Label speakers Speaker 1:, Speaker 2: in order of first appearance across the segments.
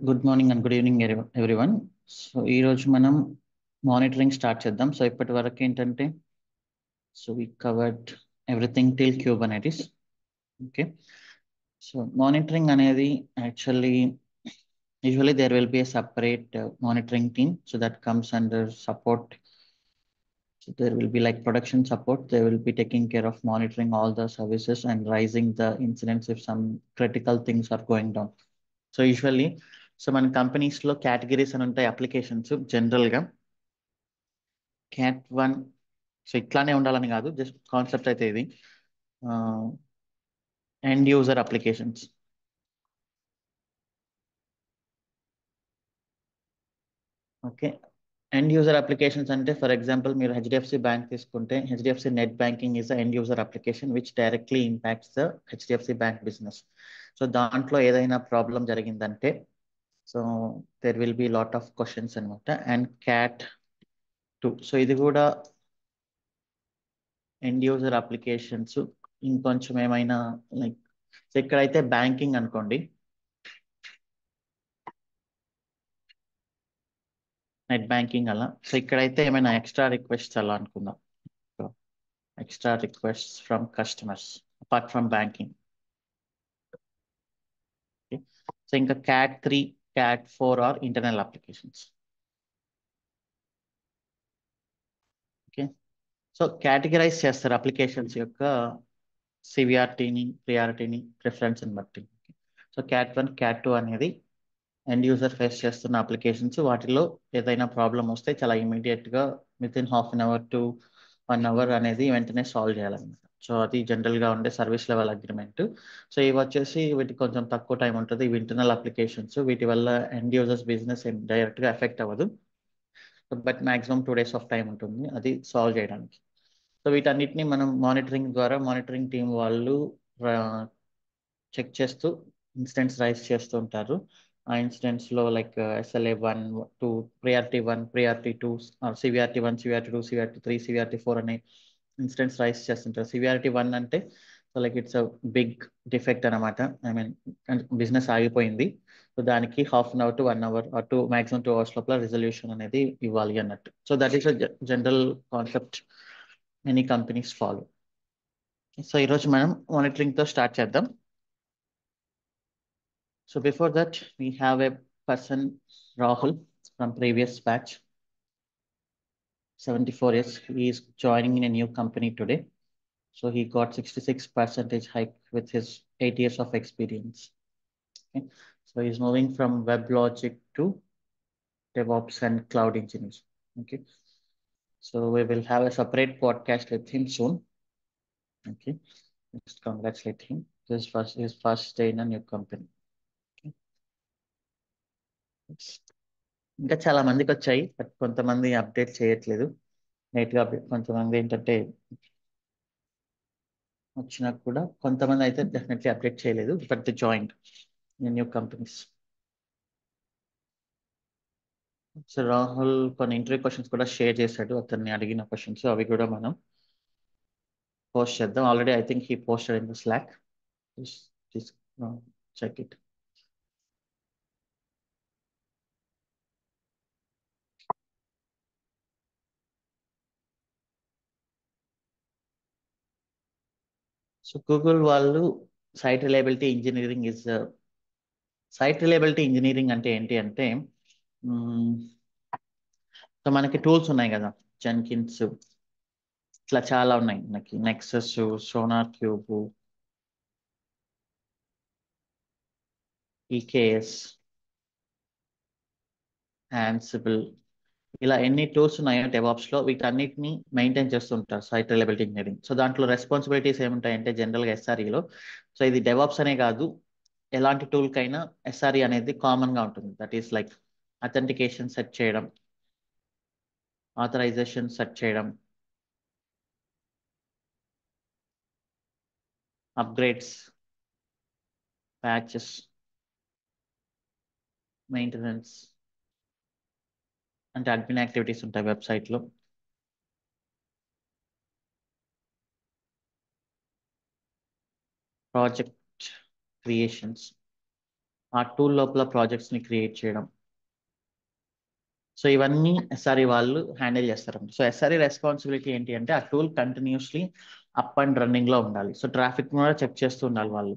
Speaker 1: Good morning and good evening everyone. So ఈ రోజు మనం మానిటరింగ్ స్టార్ట్ చేద్దాం. సో ఇప్పటి వరకు ఏంటంటే we covered everything till Kubernetes. Okay, so monitoring అనేది actually usually there will be a separate monitoring team, so that comes under support. So there will be like production support. They will be taking care of monitoring all the services and raising the incidents if some critical things are going down. So usually మన కంపెనీస్లో categories అని ఉంటాయి applications జనరల్గా. Cat 1, so ఇట్లానే ఉండాలని కాదు, just concept అయితే ఇది. End user applications. Okay, end user applications అంటే ఫర్ ఎగ్జాంపుల్ మీరు హెచ్డిఎఫ్సి బ్యాంక్ తీసుకుంటే HDFC net banking is the end user application which directly impacts the HDFC bank business. So దాంట్లో ఏదైనా ప్రాబ్లం జరిగిందంటే so there will be lot of questions అనమాట. And cat 2, so ఇది కూడా end user applications. ఇంకొంచెం ఏమైనా like ఇక్కడైతే banking అనుకోండి, నెట్ బ్యాంకింగ్ అలా. సో ఇక్కడైతే ఏమైనా ఎక్స్ట్రా రిక్వెస్ట్ అలా అనుకుందాం, extra request from customers apart from banking. So ఇంకా cat 4 or internal applications. Okay, so categorize చేస్తారు అప్లికేషన్స్ యొక్క సివియారిటీని, ప్రియారిటీని, ప్రిఫరెన్స్ని బట్టి. సో క్యాట్ 1, క్యాట్ 2 అనేది ఎండ్ యూజర్ ఫేస్ చేస్తున్న అప్లికేషన్స్. వాటిలో ఏదైనా ప్రాబ్లం వస్తే చాలా ఇమీడియట్గా విత్ ఇన్ ½ to 1 hour అనేది వెంటనే సాల్వ్ చేయాలన్నమాట. సో అది జనరల్గా ఉండే సర్వీస్ లెవెల్ అగ్రిమెంట్. సో ఇవి వచ్చేసి వీటికి కొంచెం తక్కువ టైం ఉంటుంది. ఇవి ఇంటర్నల్ అప్లికేషన్స్, వీటి వల్ల ఎండ్ యూజర్స్ బిజినెస్ ఏం డైరెక్ట్గా ఎఫెక్ట్ అవ్వదు, but maximum 2 days of time ఉంటుంది అది సాల్వ్ చేయడానికి. సో వీటన్నిటిని మనం మానిటరింగ్ టీం వాళ్ళు చెక్ చేస్తూ ఇన్సిడెంట్స్ రైజ్ చేస్తూ ఉంటారు. ఆ ఇన్సిడెంట్స్లో like SLA 1, 2, priority 1, priority 2, CVRT 1, CVRT 2, CVRT 3, CVRT 4 అనే ఇన్సిడెంట్స్ రైజ్ చేస్తుంటారు. CVRT 1 అంటే so like it's a big defect అనమాట. ఐ మీన్ బిజినెస్ ఆగిపోయింది, సో దానికి ½ to 1 hour or maximum 2 hours లోపల రిజల్యూషన్ అనేది ఇవ్వాలి అన్నట్టు. So that is a general concept any companies follow. So ఈరోజు మనం మానిటరింగ్తో స్టార్ట్ చేద్దాం. So before that, we have a person, Rahul, from previous batch, 74 years. He is joining in a new company today. So he got 66% hike with his 8 years of experience. Okay. So he's moving from WebLogic to DevOps and Cloud Engineers. Okay. So we will have a separate podcast with him soon. Okay. Let's congratulate him. This was his first day in a new company. Okay. ఇంకా చాలా మందికి వచ్చాయి, but కొంతమంది update చేయట్లేదు. నేట్గా కొంతమంది ఏంటంటే వచ్చినా కూడా కొంతమంది అయితే డెఫినెట్లీ అప్డేట్ చేయలేదు, but the joined new companies. So Rahul కొన్ని ఇంటర్వ్యూ క్వశ్చన్స్ కూడా షేర్ చేశాడు, అతన్ని అడిగిన క్వశ్చన్స్. అవి కూడా మనం పోస్ట్ చేద్దాం. Already I think he posted in the Slack. Check it. So Google వాళ్ళు సైట్ రిలయబిలిటీ ఇంజనీరింగ్ అంటే ఏంటి అంటే సో మనకి టూల్స్ ఉన్నాయి కదా, జెన్కిన్స్, ఇట్లా చాలా ఉన్నాయి మనకి. Nexus, sonar cube, EKS, Ansible, ఇలా ఎన్ని టూల్స్ ఉన్నాయో డెవాప్స్లో వీటన్నిటిని మెయింటైన్ చేస్తుంటారు సైట్ రిలయబిలిటీ ఇంజనీరింగ్. సో దాంట్లో రెస్పాన్సిబిలిటీస్ ఏముంటాయంటే జనరల్గా ఎస్ఆర్ఈలో, సో ఇది డెవాప్స్ అనే కాదు, ఎలాంటి టూల్కైనా ఎస్ఆర్ఈ అనేది కామన్గా ఉంటుంది. That is like authentication set చేయడం, ఆథరైజేషన్ సెట్ చేయడం, అప్గ్రేడ్స్, ప్యాచెస్, మెయింటెనెన్స్, అంటే అడ్మిన్ యాక్టివిటీస్ ఉంటాయి వెబ్సైట్లో, ప్రాజెక్ట్ క్రియేషన్స్, ఆ టూల్ లోపల ప్రాజెక్ట్స్ని క్రియేట్ చేయడం. సో ఇవన్నీ ఎస్ఆర్ఈ వాళ్ళు హ్యాండిల్ చేస్తారు. సో ఎస్ఆర్ఈ రెస్పాన్సిబిలిటీ ఏంటి అంటే ఆ tool continuously up and running లో ఉండాలి. సో ట్రాఫిక్ కూడా చెక్ చేస్తూ ఉండాలి వాళ్ళు,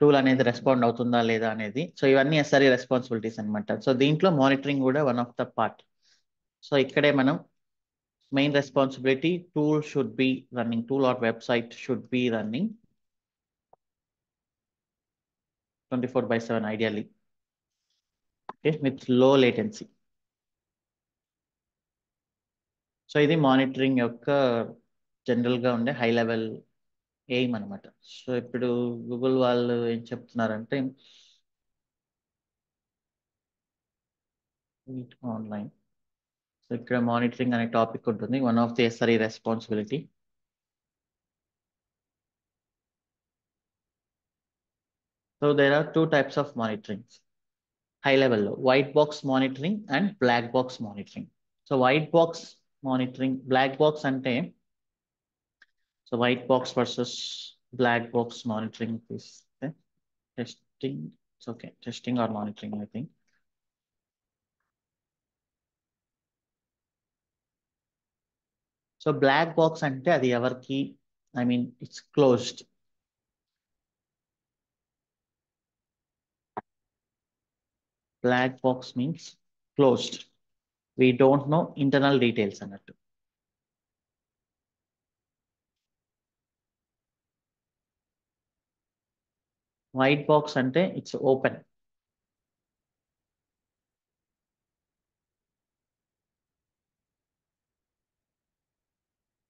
Speaker 1: టూల్ అనేది రెస్పాండ్ అవుతుందా లేదా అనేది. సో ఇవన్నీ ఎస్ఆర్ఈ రెస్పాన్సిబిలిటీస్ అనమాట. సో దీంట్లో మానిటరింగ్ కూడా one of the part. So ఇక్కడే మనం main responsibility, tool should be running, tool or website should be running 24/7 ideally, okay, with low latency. So ఇది మానిటరింగ్ యొక్క జనరల్ గా ఉండే హై లెవెల్ ఎయిమ్ అనమాట. సో ఇప్పుడు గూగుల్ వాళ్ళు ఏం చెప్తున్నారంటే ఆన్లైన్, సో ఇక్కడ మానిటరింగ్ అనే టాపిక్ ఉంటుంది, one of the SRE responsibility. So there are 2 types of monitoring high లెవెల్లో, white box monitoring and black box monitoring. So white box monitoring, black box అంటే, so white box versus black box monitoring is testing. It's okay, testing or monitoring I think. So black box అంటే అది ఎవరికి, I mean it's closed. Black box means closed, we don't know internal details అన్నట్టు. White box అంటే it's open.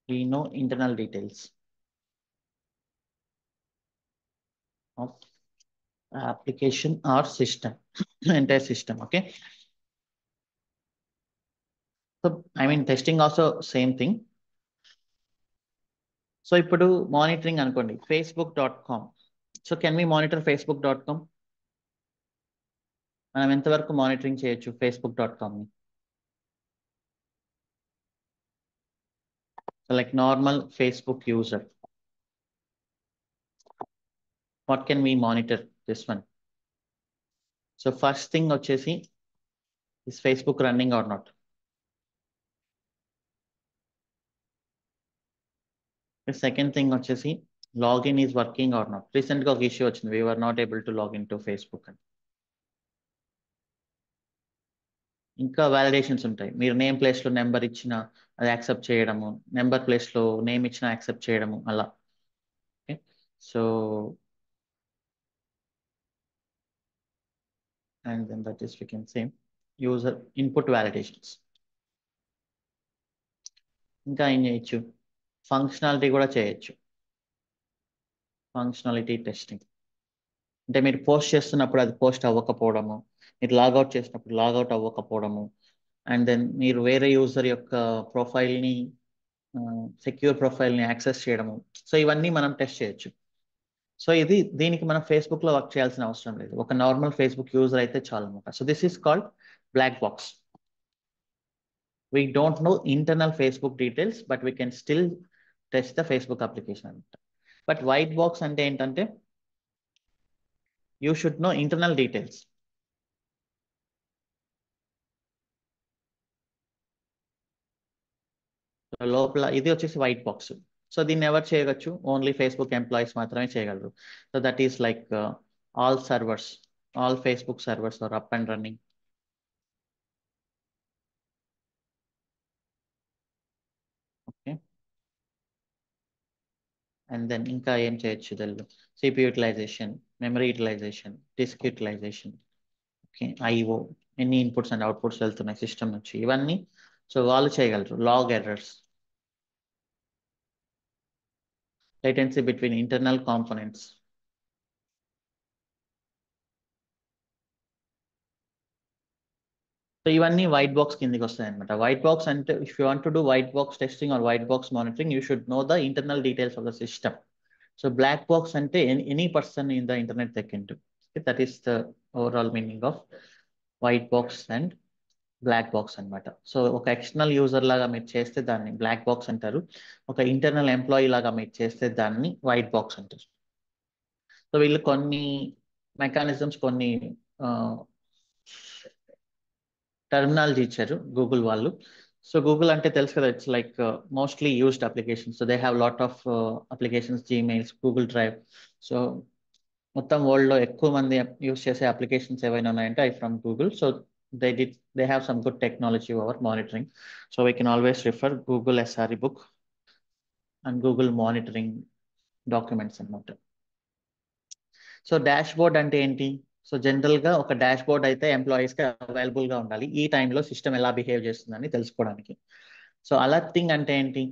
Speaker 1: We know internal details of application or system, entire system. Okay, so I mean testing also same thing. So ఇప్పుడు monitoring అనుకోండి, facebook.com. So can we monitor facebook.com? మనం ఎంతవరకు monitoring చేయొచ్చు facebook.com ని? So like normal Facebook user, what can we monitor this one? So first thing వచ్చేసి, is Facebook running or not? Second thing వచ్చేసి, login is working or not? రీసెంట్గా ఒక issue వచ్చింది, we are not able to login to Facebook అని. ఇంకా validations ఉంటాయి, మీరు name ప్లేస్లో నెంబర్ ఇచ్చిన అది యాక్సెప్ట్ చేయడము, నెంబర్ ప్లేస్లో నేమ్ ఇచ్చిన యాక్సెప్ట్ చేయడము అలా. Okay, so and then that is we can same user input validations. ఇంకా ఏం చేయొచ్చు, ఫంక్షనాలిటీ కూడా చేయొచ్చు. ఫంక్షనాలిటీ టెస్టింగ్ అంటే మీరు పోస్ట్ చేస్తున్నప్పుడు అది పోస్ట్ అవ్వకపోవడము, మీరు లాగౌట్ చేసినప్పుడు లాగౌట్ అవ్వకపోవడము, అండ్ దెన్ మీరు వేరే యూజర్ యొక్క ప్రొఫైల్ని, సెక్యూర్ ప్రొఫైల్ని యాక్సెస్ చేయడము. సో ఇవన్నీ మనం టెస్ట్ చేయొచ్చు. సో ఇది, దీనికి మనం ఫేస్బుక్లో వర్క్ చేయాల్సిన అవసరం లేదు, ఒక నార్మల్ ఫేస్బుక్ యూజర్ అయితే చాలు అనమాట. So this is called black box. We don't know internal Facebook details but we can still test the Facebook application అనమాట. బట్ వైట్ బాక్స్ అంటే ఏంటంటే you should know internal details. లోపల ఇది వచ్చేసి white box. So దీన్ని ఎవరు చేయవచ్చు? Only Facebook employees మాత్రమే చేయగలరు. So that is like all servers, all Facebook servers are up and running. Okay, and then ఇంకా ఏం చేయొచ్చు Telugu, CPU utilization, memory utilization, disk utilization, okay, IO, ఎన్ని ఇన్పుట్స్ అండ్ అవుట్పుట్స్ వెళ్తున్నాయి సిస్టమ్ నుంచి, ఇవన్నీ so వాళ్ళు చేయగలరు. Log errors, latency between internal components. So ఇవన్నీ వైట్ బాక్స్ కిందకి వస్తాయి అనమాట. వైట్ బాక్స్ అంటే if you want to do white box testing or white box monitoring, you should know the internal details of the system. So black box అంటే any person in the internet they can do. That is the overall meaning of white box and black box అనమాట. So ఒక external user లాగా మీరు చేస్తే దాన్ని black box అంటారు, ఒక internal employee లాగా మీరు చేస్తే దాన్ని వైట్ బాక్స్ అంటారు. సో వీళ్ళు కొన్ని మెకానిజమ్స్ కొన్ని టర్మినాలజీ ఇచ్చారు గూగుల్ వాళ్ళు. సో గూగుల్ అంటే తెలుసు కదా, it's like mostly used application. So they have lot of applications, Gmails, Google drive. So మొత్తం వరల్డ్లో ఎక్కువ మంది యూస్ చేసే అప్లికేషన్స్ ఏవైనా ఉన్నాయంటే అవి from Google. So they have some good technology over monitoring. So we can always refer Google SRE book and Google monitoring documents అన్నమాట. So dash board అంటే ఏంటి? సో జనరల్ గా ఒక డాష్ బోర్డ్ అయితే ఎంప్లాయీస్ కి అవైలబుల్ గా ఉండాలి, ఈ టైంలో సిస్టమ్ ఎలా బిహేవ్ చేస్తుందని తెలుసుకోవడానికి. సో అలర్టింగ్ అంటే ఏంటి?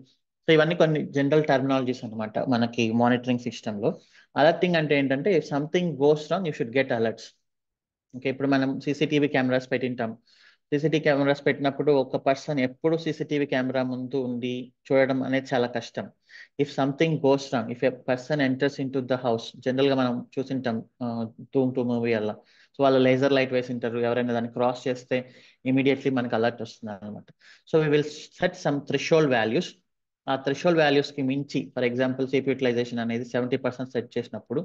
Speaker 1: సో ఇవన్నీ కొన్ని జనరల్ టర్మినాలజీస్ అనమాట మనకి మానిటరింగ్ సిస్టమ్ లో. అలర్టింగ్ అంటే ఏంటంటే something goes wrong you should get alerts. Okay, ఇప్పుడు మనం సీసీటీవీ కెమెరాస్ పెట్టింటాం. సీసీటీవీ కెమెరాస్ పెట్టినప్పుడు ఒక పర్సన్ ఎప్పుడు సీసీటీవీ కెమెరా ముందు ఉండి చూడడం అనేది చాలా కష్టం. If something goes wrong, if a person enters in to the house, general గా మనం చూసింటాం టూమ్ టూ మూవీ అలా. సో వాళ్ళు లేజర్ లైట్ వేసింటారు, ఎవరైనా దాన్ని క్రాస్ చేస్తే ఇమీడియట్లీ మనకు అలర్ట్ వస్తుంది అనమాట. So we will set some threshold values. ఆ థ్రెషోల్డ్ వాల్యూస్ కి మించి, ఫర్ ఎగ్జాంపుల్ సిపి యూటిలైజేషన్ అనేది 70% సెట్ చేసినప్పుడు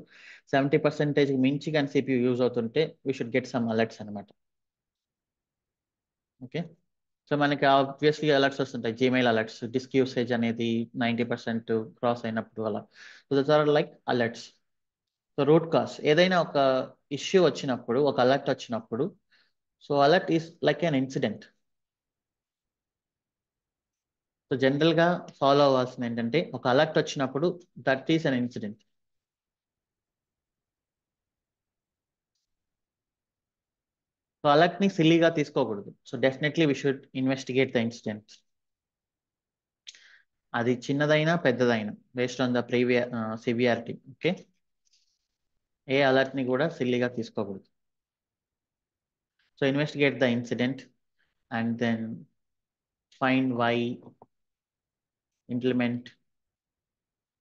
Speaker 1: 70% మించి కానీ సిపియూ యూజ్ అవుతుంటే we should get some alerts అనమాట. ఓకే, సో మనకి ఆబ్వియస్లీ అలర్ట్స్ వస్తుంటాయి, జీమెయిల్ అలర్ట్స్, డిస్క్ యూసేజ్ అనేది 90% క్రాస్ అయినప్పుడు అలా. So that's are like alerts. So root cause, ఏదైనా ఒక ఇష్యూ వచ్చినప్పుడు, ఒక అలర్ట్ వచ్చినప్పుడు, so alert is like an incident. So general గా ఫాలో అవ్వాల్సింది ఏంటంటే ఒక అలర్ట్ వచ్చినప్పుడు that is an incident. So alert ని సిల్లీగా తీసుకోకూడదు. So definitely we should investigate the incident. అది చిన్నదైనా పెద్దదైనా based on the severity. Okay, ఏ అలర్ట్ ని కూడా సిల్లీగా తీసుకోకూడదు. So investigate the incident and then find why, implement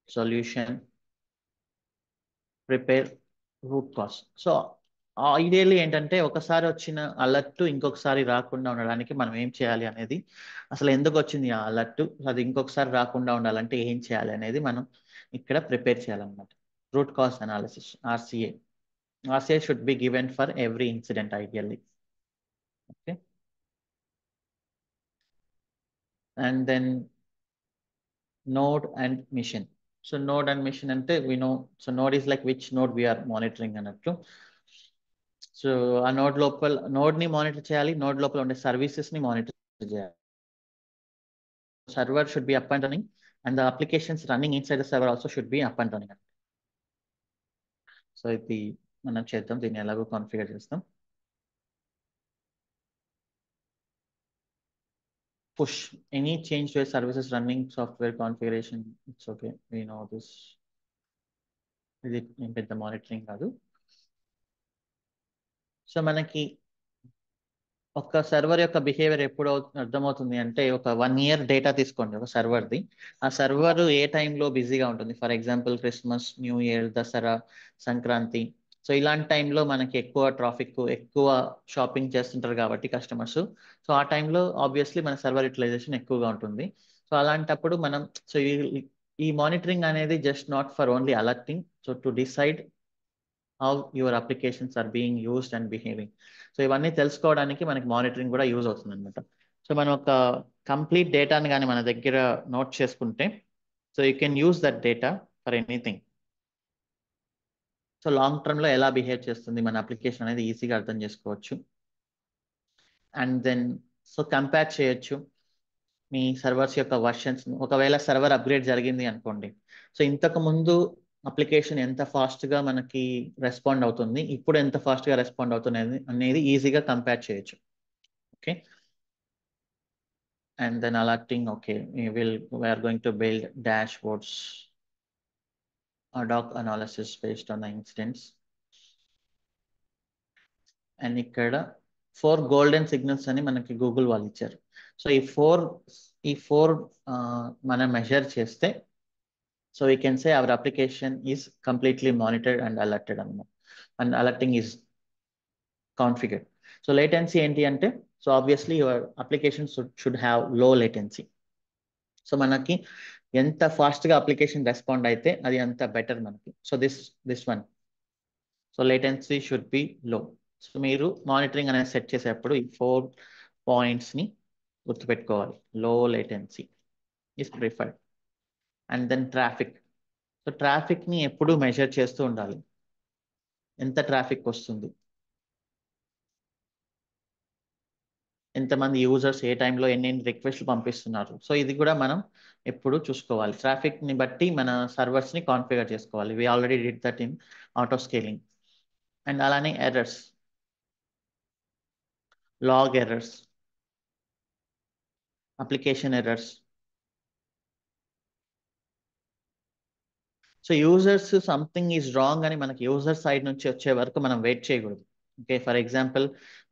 Speaker 1: solution, prepare root cause. So ideally ఏంటంటే ఒకసారి వచ్చిన అలర్ట్ ఇంకొకసారి రాకుండా ఉండడానికి మనం ఏం చేయాలి అనేది, అసలు ఎందుకు వచ్చింది ఆ అలర్ట్, అది ఇంకొకసారి రాకుండా ఉండాలంటే ఏం చేయాలి అనేది మనం ఇక్కడ ప్రిపేర్ చేయాలన్నమాట. Root cause analysis, RCA. RCA should be given for every incident ideally. Okay, and then node and machine. So node and machine అంటే we know, so node is like which node we're monitoring అన్నట్టు. So ఆ node ని monitor చేయాలి, node లోపల ఉండే services ని monitor చేయాలి. Server should be up and running and the applications running inside the server also should be up and running. So ఇది మనం చేద్దాం, దీన్ని ఎలాగో కాన్ఫిగర్ చేస్తాం. Push any change to services running software configuration. It's okay, we know this. ఇది ఏం పెద్ద monitoring కాదు. సో మనకి ఒక సర్వర్ యొక్క బిహేవియర్ ఎప్పుడు అర్థమవుతుంది అంటే, ఒక 1 year డేటా తీసుకోండి ఒక సర్వర్ది. ఆ సర్వర్ ఏ టైంలో బిజీగా ఉంటుంది, for example Christmas, new year, Dasara, Sankranti. So ఇలాంటి టైంలో మనకి ఎక్కువ ట్రాఫిక్, ఎక్కువ షాపింగ్ చేస్తుంటారు కాబట్టి కస్టమర్స్. సో ఆ టైంలో ఆబ్వియస్లీ మన సర్వర్ యూటిలైజేషన్ ఎక్కువగా ఉంటుంది. సో అలాంటప్పుడు మనం, సో ఈ మానిటరింగ్ అనేది just not for only alerting, so to decide how your applications are being used and behaving. So ఇవన్నీ తెలుసుకోవడానికి మనకి మానిటరింగ్ కూడా యూజ్ అవుతుంది అనమాట. సో మనం ఒక కంప్లీట్ డేటాని కానీ మన దగ్గర నోట్ చేసుకుంటే, so you can use that data for anything. So long టర్మ్లో ఎలా బిహేవ్ చేస్తుంది మన అప్లికేషన్ అనేది ఈజీగా అర్థం చేసుకోవచ్చు. అండ్ దెన్ సో కంపేర్ చేయొచ్చు మీ సర్వర్స్ యొక్క వర్షన్స్. ఒకవేళ సర్వర్ అప్గ్రేడ్ జరిగింది అనుకోండి, సో ఇంతకు ముందు అప్లికేషన్ ఎంత ఫాస్ట్గా మనకి రెస్పాండ్ అవుతుంది, ఇప్పుడు ఎంత ఫాస్ట్గా రెస్పాండ్ అవుతుంది అనేది ఈజీగా కంపేర్ చేయొచ్చు. Okay, and then alerting. Okay, we're going to build dashboards, doc analysis based on the incidents. And ఇక్కడ 4 గోల్డెన్ సిగ్నల్స్ అని మనకి గూగుల్ వాళ్ళు ఇచ్చారు. సో ఈ ఫోర్ మనం మెజర్ చేస్తే, so we can say our application is completely monitored and alerted and alerting is configured. So latency enti ante, so obviously your application should have low latency. So manaki enta fast ga application respond aithe adi anta better manaki. So this one, so latency should be low. సో మీరు మానిటరింగ్ అనేది set చేసేటప్పుడు ఈ 4 పాయింట్స్ని గుర్తుపెట్టుకోవాలి. Low latency is preferred. And then traffic. So ట్రాఫిక్ని ఎప్పుడూ మెజర్ చేస్తూ ఉండాలి. ఎంత ట్రాఫిక్ వస్తుంది, ఎంతమంది యూజర్స్ ఏ టైంలో ఎన్ని రిక్వెస్ట్లు పంపిస్తున్నారు. సో ఇది కూడా మనం ఎప్పుడు చూసుకోవాలి. ట్రాఫిక్ని బట్టి మన సర్వర్స్ని కాన్ఫిగర్ చేసుకోవాలి. We already did that in auto scaling. And అలానే errors, log errors, application errors. So users something is wrong అని మనకి యూజర్ సైడ్ నుంచి వచ్చే వరకు మనం వెయిట్ చేయకూడదు. ఓకే, ఫర్ ఎగ్జాంపుల్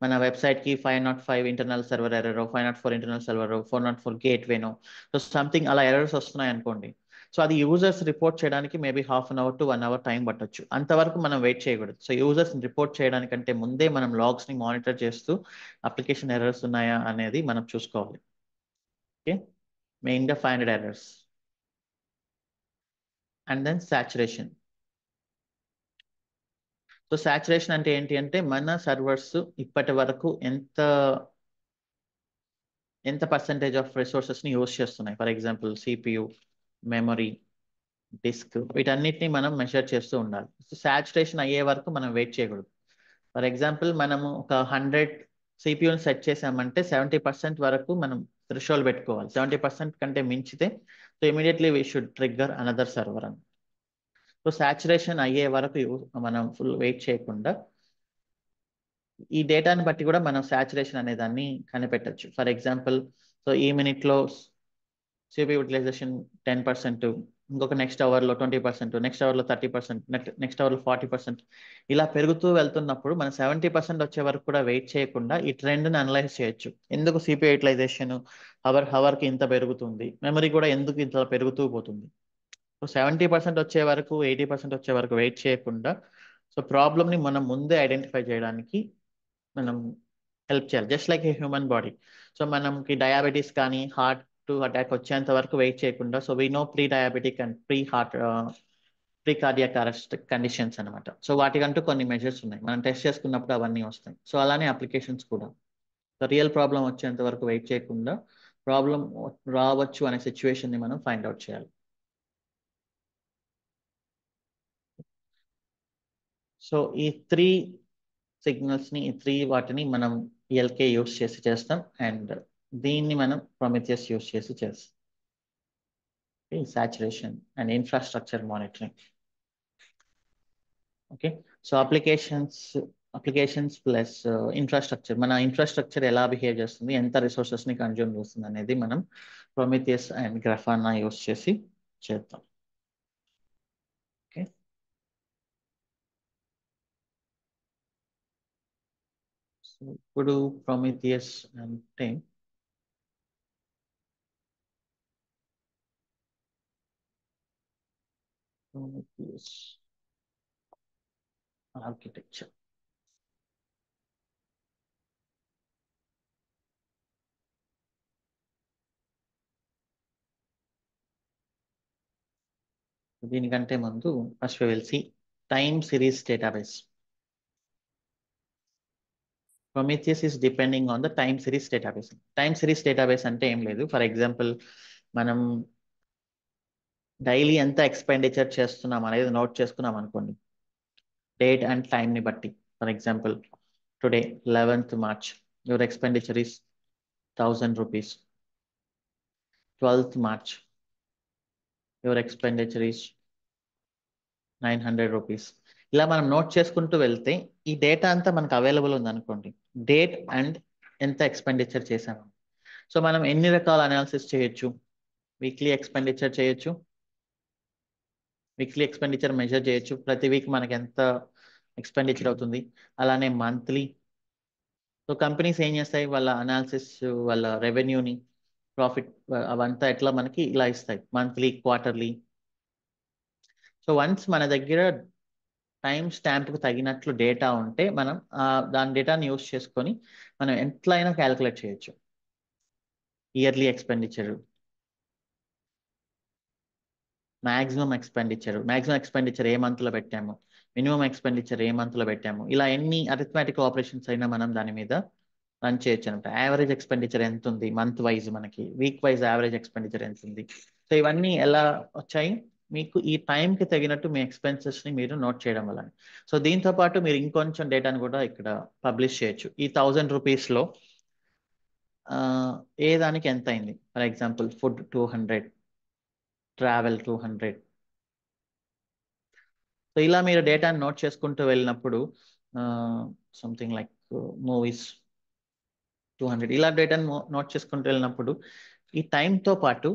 Speaker 1: మన వెబ్సైట్కి 505 internal server error, 504 internal server, 404 గేట్వేనో, సో సంథింగ్ అలా ఎర్రర్స్ వస్తున్నాయి అనుకోండి. సో అది యూజర్స్ రిపోర్ట్ చేయడానికి మేబీ ½ to 1 hour టైం పట్టొచ్చు. అంతవరకు మనం వెయిట్ చేయకూడదు. సో యూజర్స్ రిపోర్ట్ చేయడానికంటే ముందే మనం లాగ్స్ని మానిటర్ చేస్తూ అప్లికేషన్ ఎర్రర్స్ ఉన్నాయా అనేది మనం చూసుకోవాలి. ఓకే, మెయిన్గా 500 errors. And then saturation. So saturation అంటే ఏంటి అంటే మన సర్వర్స్ ఇప్పటి వరకు ఎంత ఎంత పర్సెంటేజ్ ఆఫ్ రిసోర్సెస్ని యూజ్ చేస్తున్నాయి. For example CPU, memory, disk, వీటన్నిటిని మనం మెషర్ చేస్తూ ఉండాలి. సో సాచురేషన్ అయ్యే వరకు మనం వెయిట్ చేయకూడదు. ఫర్ ఎగ్జాంపుల్ మనము ఒక 100 సిపియూని సెట్ చేసామంటే 70% వరకు మనం థ్రెషోల్డ్ పెట్టుకోవాలి. 70% కంటే మించితే so immediately we should trigger another server అని. సో సాచురేషన్ అయ్యే వరకు మనం ఫుల్ వెయిట్ చేయకుండా ఈ డేటాని బట్టి కూడా మనం సాచురేషన్ అనే దాన్ని కనిపెట్టచ్చు. ఫర్ ఎగ్జాంపుల్ సో ఈ మినిట్లో సిపి యూటిలైజేషన్ 10%, ఇంకొక నెక్స్ట్ అవర్లో 20%, నెక్స్ట్ అవర్లో 30%, నెక్స్ట్ అవర్లో 40%, ఇలా పెరుగుతూ వెళ్తున్నప్పుడు మనం 70% వచ్చే వరకు కూడా వెయిట్ చేయకుండా ఈ ట్రెండ్ని అనలైజ్ చేయొచ్చు. ఎందుకు సిపి యూటిలైజేషన్ హవర్కి ఇంత పెరుగుతుంది, మెమరీ కూడా ఎందుకు ఇంత పెరుగుతూ పోతుంది. సో 70% వచ్చే వరకు, 80% వచ్చే వరకు వెయిట్ చేయకుండా సో ప్రాబ్లమ్ని మనం ముందే ఐడెంటిఫై చేయడానికి మనం హెల్ప్ చేయాలి. Just like a human body. So మనకి డయాబెటీస్ కానీ హార్ట్ అటాక్ వచ్చేంత వరకు వెయిట్ చేయకుండా so we know pre diabetic and pre cardiac arrest conditions అనమాట. సో వాటికంటూ కొన్ని మెజర్స్ ఉన్నాయి. మనం టెస్ట్ చేసుకున్నప్పుడు అవన్నీ వస్తాయి. సో అలానే అప్లికేషన్స్ కూడా సో రియల్ ప్రాబ్లం వచ్చేంత వరకు వెయిట్ చేయకుండా ప్రాబ్లం రావచ్చు అనే సిచ్యువేషన్ని మనం ఫైండ్ అవుట్ చేయాలి. సో ఈ 3 సిగ్నల్స్ని, ఈ 3 వాటిని మనం ఎల్కే యూస్ చేసి చేస్తాం. అండ్ దీన్ని మనం ప్రొమిథియస్ యూస్ చేసి చేస్తాం. Saturation and infrastructure monitoring. Okay, so applications plus infrastructure, మన ఇన్ఫ్రాస్ట్రక్చర్ ఎలా బిహేవ్ చేస్తుంది, ఎంత రిసోర్సెస్ని కన్జ్యూమ్ చేస్తుంది అనేది మనం ప్రొమిథియస్ అండ్ గ్రాఫానా యూస్ చేసి చేద్దాం. ఓకే, సో ఇప్పుడు ప్రొమిథియస్ అంటే ప్రొమిథియస్ ఆర్కిటెక్చర్. దీనికంటే ముందు first we will see time series database. Prometheus is depending on the time series database. Time series database అంటే ఏం లేదు. ఫర్ ఎగ్జాంపుల్ మనం డైలీ ఎంత ఎక్స్పెండిచర్ చేస్తున్నాం అనేది నోట్ చేసుకున్నాం అనుకోండి, డేట్ అండ్ టైంని బట్టి. For example today 11th March your expenditure is 1000 rupees. 12th March your expenditure is 900 rupees. ఇలా మనం నోట్ చేసుకుంటూ వెళ్తే ఈ డేటా అంతా మనకు అవైలబుల్ ఉంది అనుకోండి, డేట్ అండ్ ఎంత ఎక్స్పెండిచర్ చేసాము. సో మనం ఎన్ని రకాల అనాలిసిస్ చేయొచ్చు. వీక్లీ ఎక్స్పెండిచర్ చేయొచ్చు, వీక్లీ ఎక్స్పెండిచర్ మెజర్ చేయొచ్చు, ప్రతి వీక్ మనకి ఎంత ఎక్స్పెండిచర్ అవుతుంది. అలానే మంత్లీ. సో కంపెనీస్ ఏం చేస్తాయి, వాళ్ళ అనాలిసిస్, వాళ్ళ రెవెన్యూని, ప్రాఫిట్ అవంతా ఎట్లా మనకి ఇలా ఇస్తాయి, మంత్లీ, క్వార్టర్లీ. సో వన్స్ మన దగ్గర టైం స్టాంప్కి తగినట్లు డేటా ఉంటే మనం దాని డేటాని యూస్ చేసుకొని మనం ఎట్లయినా క్యాలిక్యులేట్ చేయొచ్చు. ఇయర్లీ ఎక్స్పెండిచర్, మాక్సిమం ఎక్స్పెండిచర్ ఏ మంత్లో పెట్టాము, మినిమం ఎక్స్పెండిచర్ ఏ మంత్లో పెట్టాము, ఇలా ఎన్ని అరిథమెటిక్ ఆపరేషన్స్ అయినా మనం దాని మీద రన్ చేయొచ్చు అనమాట. యావరేజ్ ఎక్స్పెండిచర్ ఎంత ఉంది మంత్ వైజ్, మనకి వీక్ వైజ్ యావరేజ్ ఎక్స్పెండిచర్ ఎంత ఉంది. సో ఇవన్నీ ఎలా వచ్చాయి, మీకు ఈ టైంకి తగినట్టు మీ ఎక్స్పెన్సెస్ని మీరు నోట్ చేయడం వల్ల. సో దీంతో పాటు మీరు ఇంకొంచెం డేటాను కూడా ఇక్కడ పబ్లిష్ చేయొచ్చు. ఈ 1000 రూపీస్లో ఏ దానికి ఎంత అయింది. For example food 200, travel 200. So ఇలా మీరు డేటాను నోట్ చేసుకుంటూ వెళ్ళినప్పుడు సంథింగ్ లైక్ మూవీస్ 200, ఇలా డేటాను నోట్ చేసుకుంటూ వెళ్ళినప్పుడు ఈ టైంతో పాటు,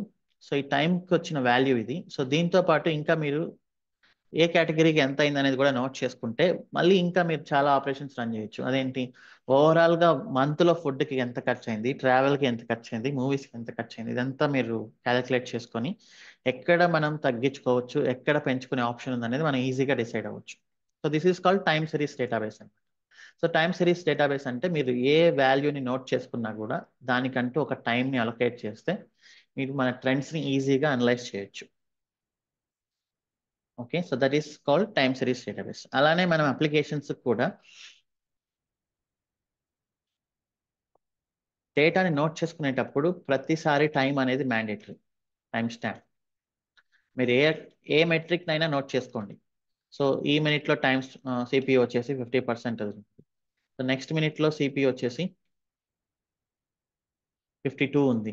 Speaker 1: సో ఈ టైంకి వచ్చిన వాల్యూ ఇది. సో దీంతో పాటు ఇంకా మీరు ఏ కేటగిరీకి ఎంత అయింది అనేది కూడా నోట్ చేసుకుంటే మళ్ళీ ఇంకా మీరు చాలా ఆపరేషన్స్ రన్ చేయొచ్చు. అదేంటి, ఓవరాల్గా మంత్లో ఫుడ్కి ఎంత ఖర్చు అయింది, ట్రావెల్కి ఎంత ఖర్చు అయింది, మూవీస్కి ఎంత ఖర్చు అయింది, ఇదంతా మీరు క్యాలిక్యులేట్ చేసుకొని ఎక్కడ మనం తగ్గించుకోవచ్చు, ఎక్కడ పెంచుకునే ఆప్షన్ ఉంది అనేది మనం ఈజీగా డిసైడ్ అవ్వచ్చు. So this is called time series database అని. సో టైమ్ సిరీస్ డేటాబేస్ అంటే మీరు ఏ వాల్యూని నోట్ చేసుకున్నా కూడా దానికంటూ ఒక టైంని అలొకేట్ చేస్తే మీరు మన ట్రెండ్స్ని ఈజీగా అనలైజ్ చేయొచ్చు. Okay, so that is called time series database. అలానే మనం అప్లికేషన్స్ కూడా డేటాని నోట్ చేసుకునేటప్పుడు ప్రతిసారి టైం అనేది మ్యాండేటరీ. టైం స్టాంప్ మీరు ఏ మెట్రిక్ అయినా నోట్ చేసుకోండి. సో ఈ మినిట్లో టైం సిపియూ వచ్చేసి 50% ఉంది. సో నెక్స్ట్ మినిట్లో సిపియూ వచ్చేసి 52 ఉంది.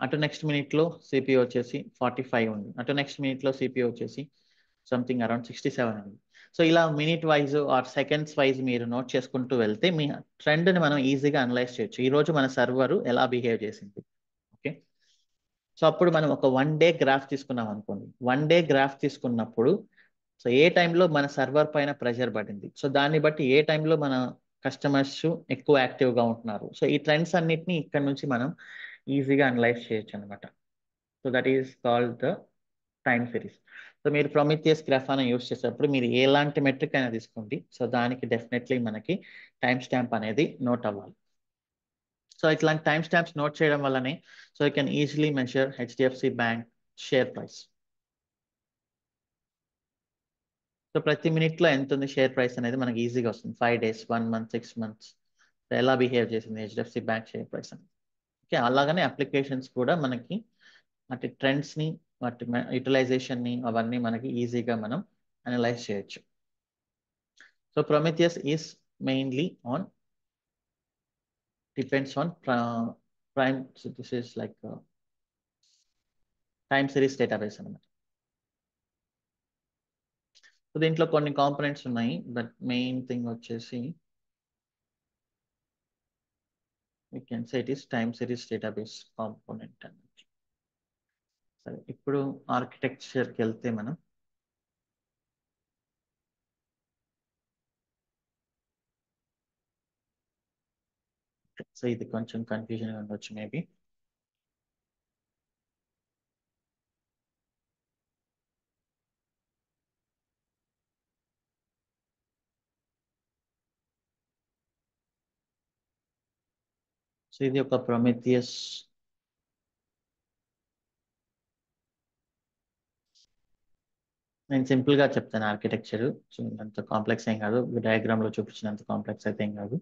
Speaker 1: అటు నెక్స్ట్ మినిట్లో సిపియూ వచ్చేసి 45 ఉంది. అటు నెక్స్ట్ మినిట్లో సిపియూ వచ్చేసి సంథింగ్ అరౌండ్ 67 ఉంది. సో ఇలా minute wise or seconds wise మీరు నోట్ చేసుకుంటూ వెళ్తే మీ ట్రెండ్ని మనం ఈజీగా అనలైజ్ చేయొచ్చు. ఈ రోజు మన సర్వర్ ఎలా బిహేవ్ చేసింది. ఓకే, సో అప్పుడు మనం ఒక 1 డే గ్రాఫ్ తీసుకున్నాం అనుకోండి. 1 డే గ్రాఫ్ తీసుకున్నప్పుడు సో ఏ టైంలో మన సర్వర్ పైన ప్రెషర్ పడింది, సో దాన్ని బట్టి ఏ టైంలో మన కస్టమర్స్ ఎక్కువ యాక్టివ్గా ఉంటున్నారు. సో ఈ ట్రెండ్స్ అన్నిటిని ఇక్కడ నుంచి మనం ఈజీగా అనలైజ్ చేయొచ్చు అనమాట. So that is called the time series. So మీరు ప్రొమిథియస్ గ్రాఫానా యూస్ చేసేటప్పుడు మీరు ఎలాంటి మెట్రిక్ అయినా తీసుకోండి, సో దానికి డెఫినెట్లీ మనకి టైం స్టాంప్ అనేది నోట్ అవ్వాలి. సో ఇట్లాంటి టైం స్టాంప్స్ నోట్ చేయడం వల్లనే so you can easily measure HDFC bank share price. So ప్రతి మినిట్లో ఎంత ఉంది షేర్ ప్రైస్ అనేది మనకి ఈజీగా వస్తుంది. 5 days, 1 month, 6 months ఎలా బిహేవ్ చేసింది హెచ్డిఎఫ్సి బ్యాంక్ షేర్ ప్రైస్ అని. ఓకే, అలాగనే అప్లికేషన్స్ కూడా మనకి వాటి ట్రెండ్స్ని, వాటి యూటిలైజేషన్ని, అవన్నీ మనకి ఈజీగా మనం అనలైజ్ చేయొచ్చు. So Prometheus is mainly on depends on prime. So this is like time series database అనమాట. సో దీంట్లో కొన్ని కాంపోనెంట్స్ ఉన్నాయి, బట్ మెయిన్ థింగ్ వచ్చేసి we can say it is time series database component అన్నట్టు. సరే, ఇప్పుడు ఆర్కిటెక్చర్కి వెళ్తే మనం సో ఇది కొంచెం కన్ఫ్యూజన్ ఉండొచ్చు మేబీ. సో ఇది ఒక ప్రొమిథియస్ నేను సింపుల్ గా చెప్తాను ఆర్కిటెక్చర్. సో అంత కాంప్లెక్స్ ఏం కాదు, డయాగ్రామ్ లో చూపించినంత కాంప్లెక్స్ అయితే ఏం కాదు.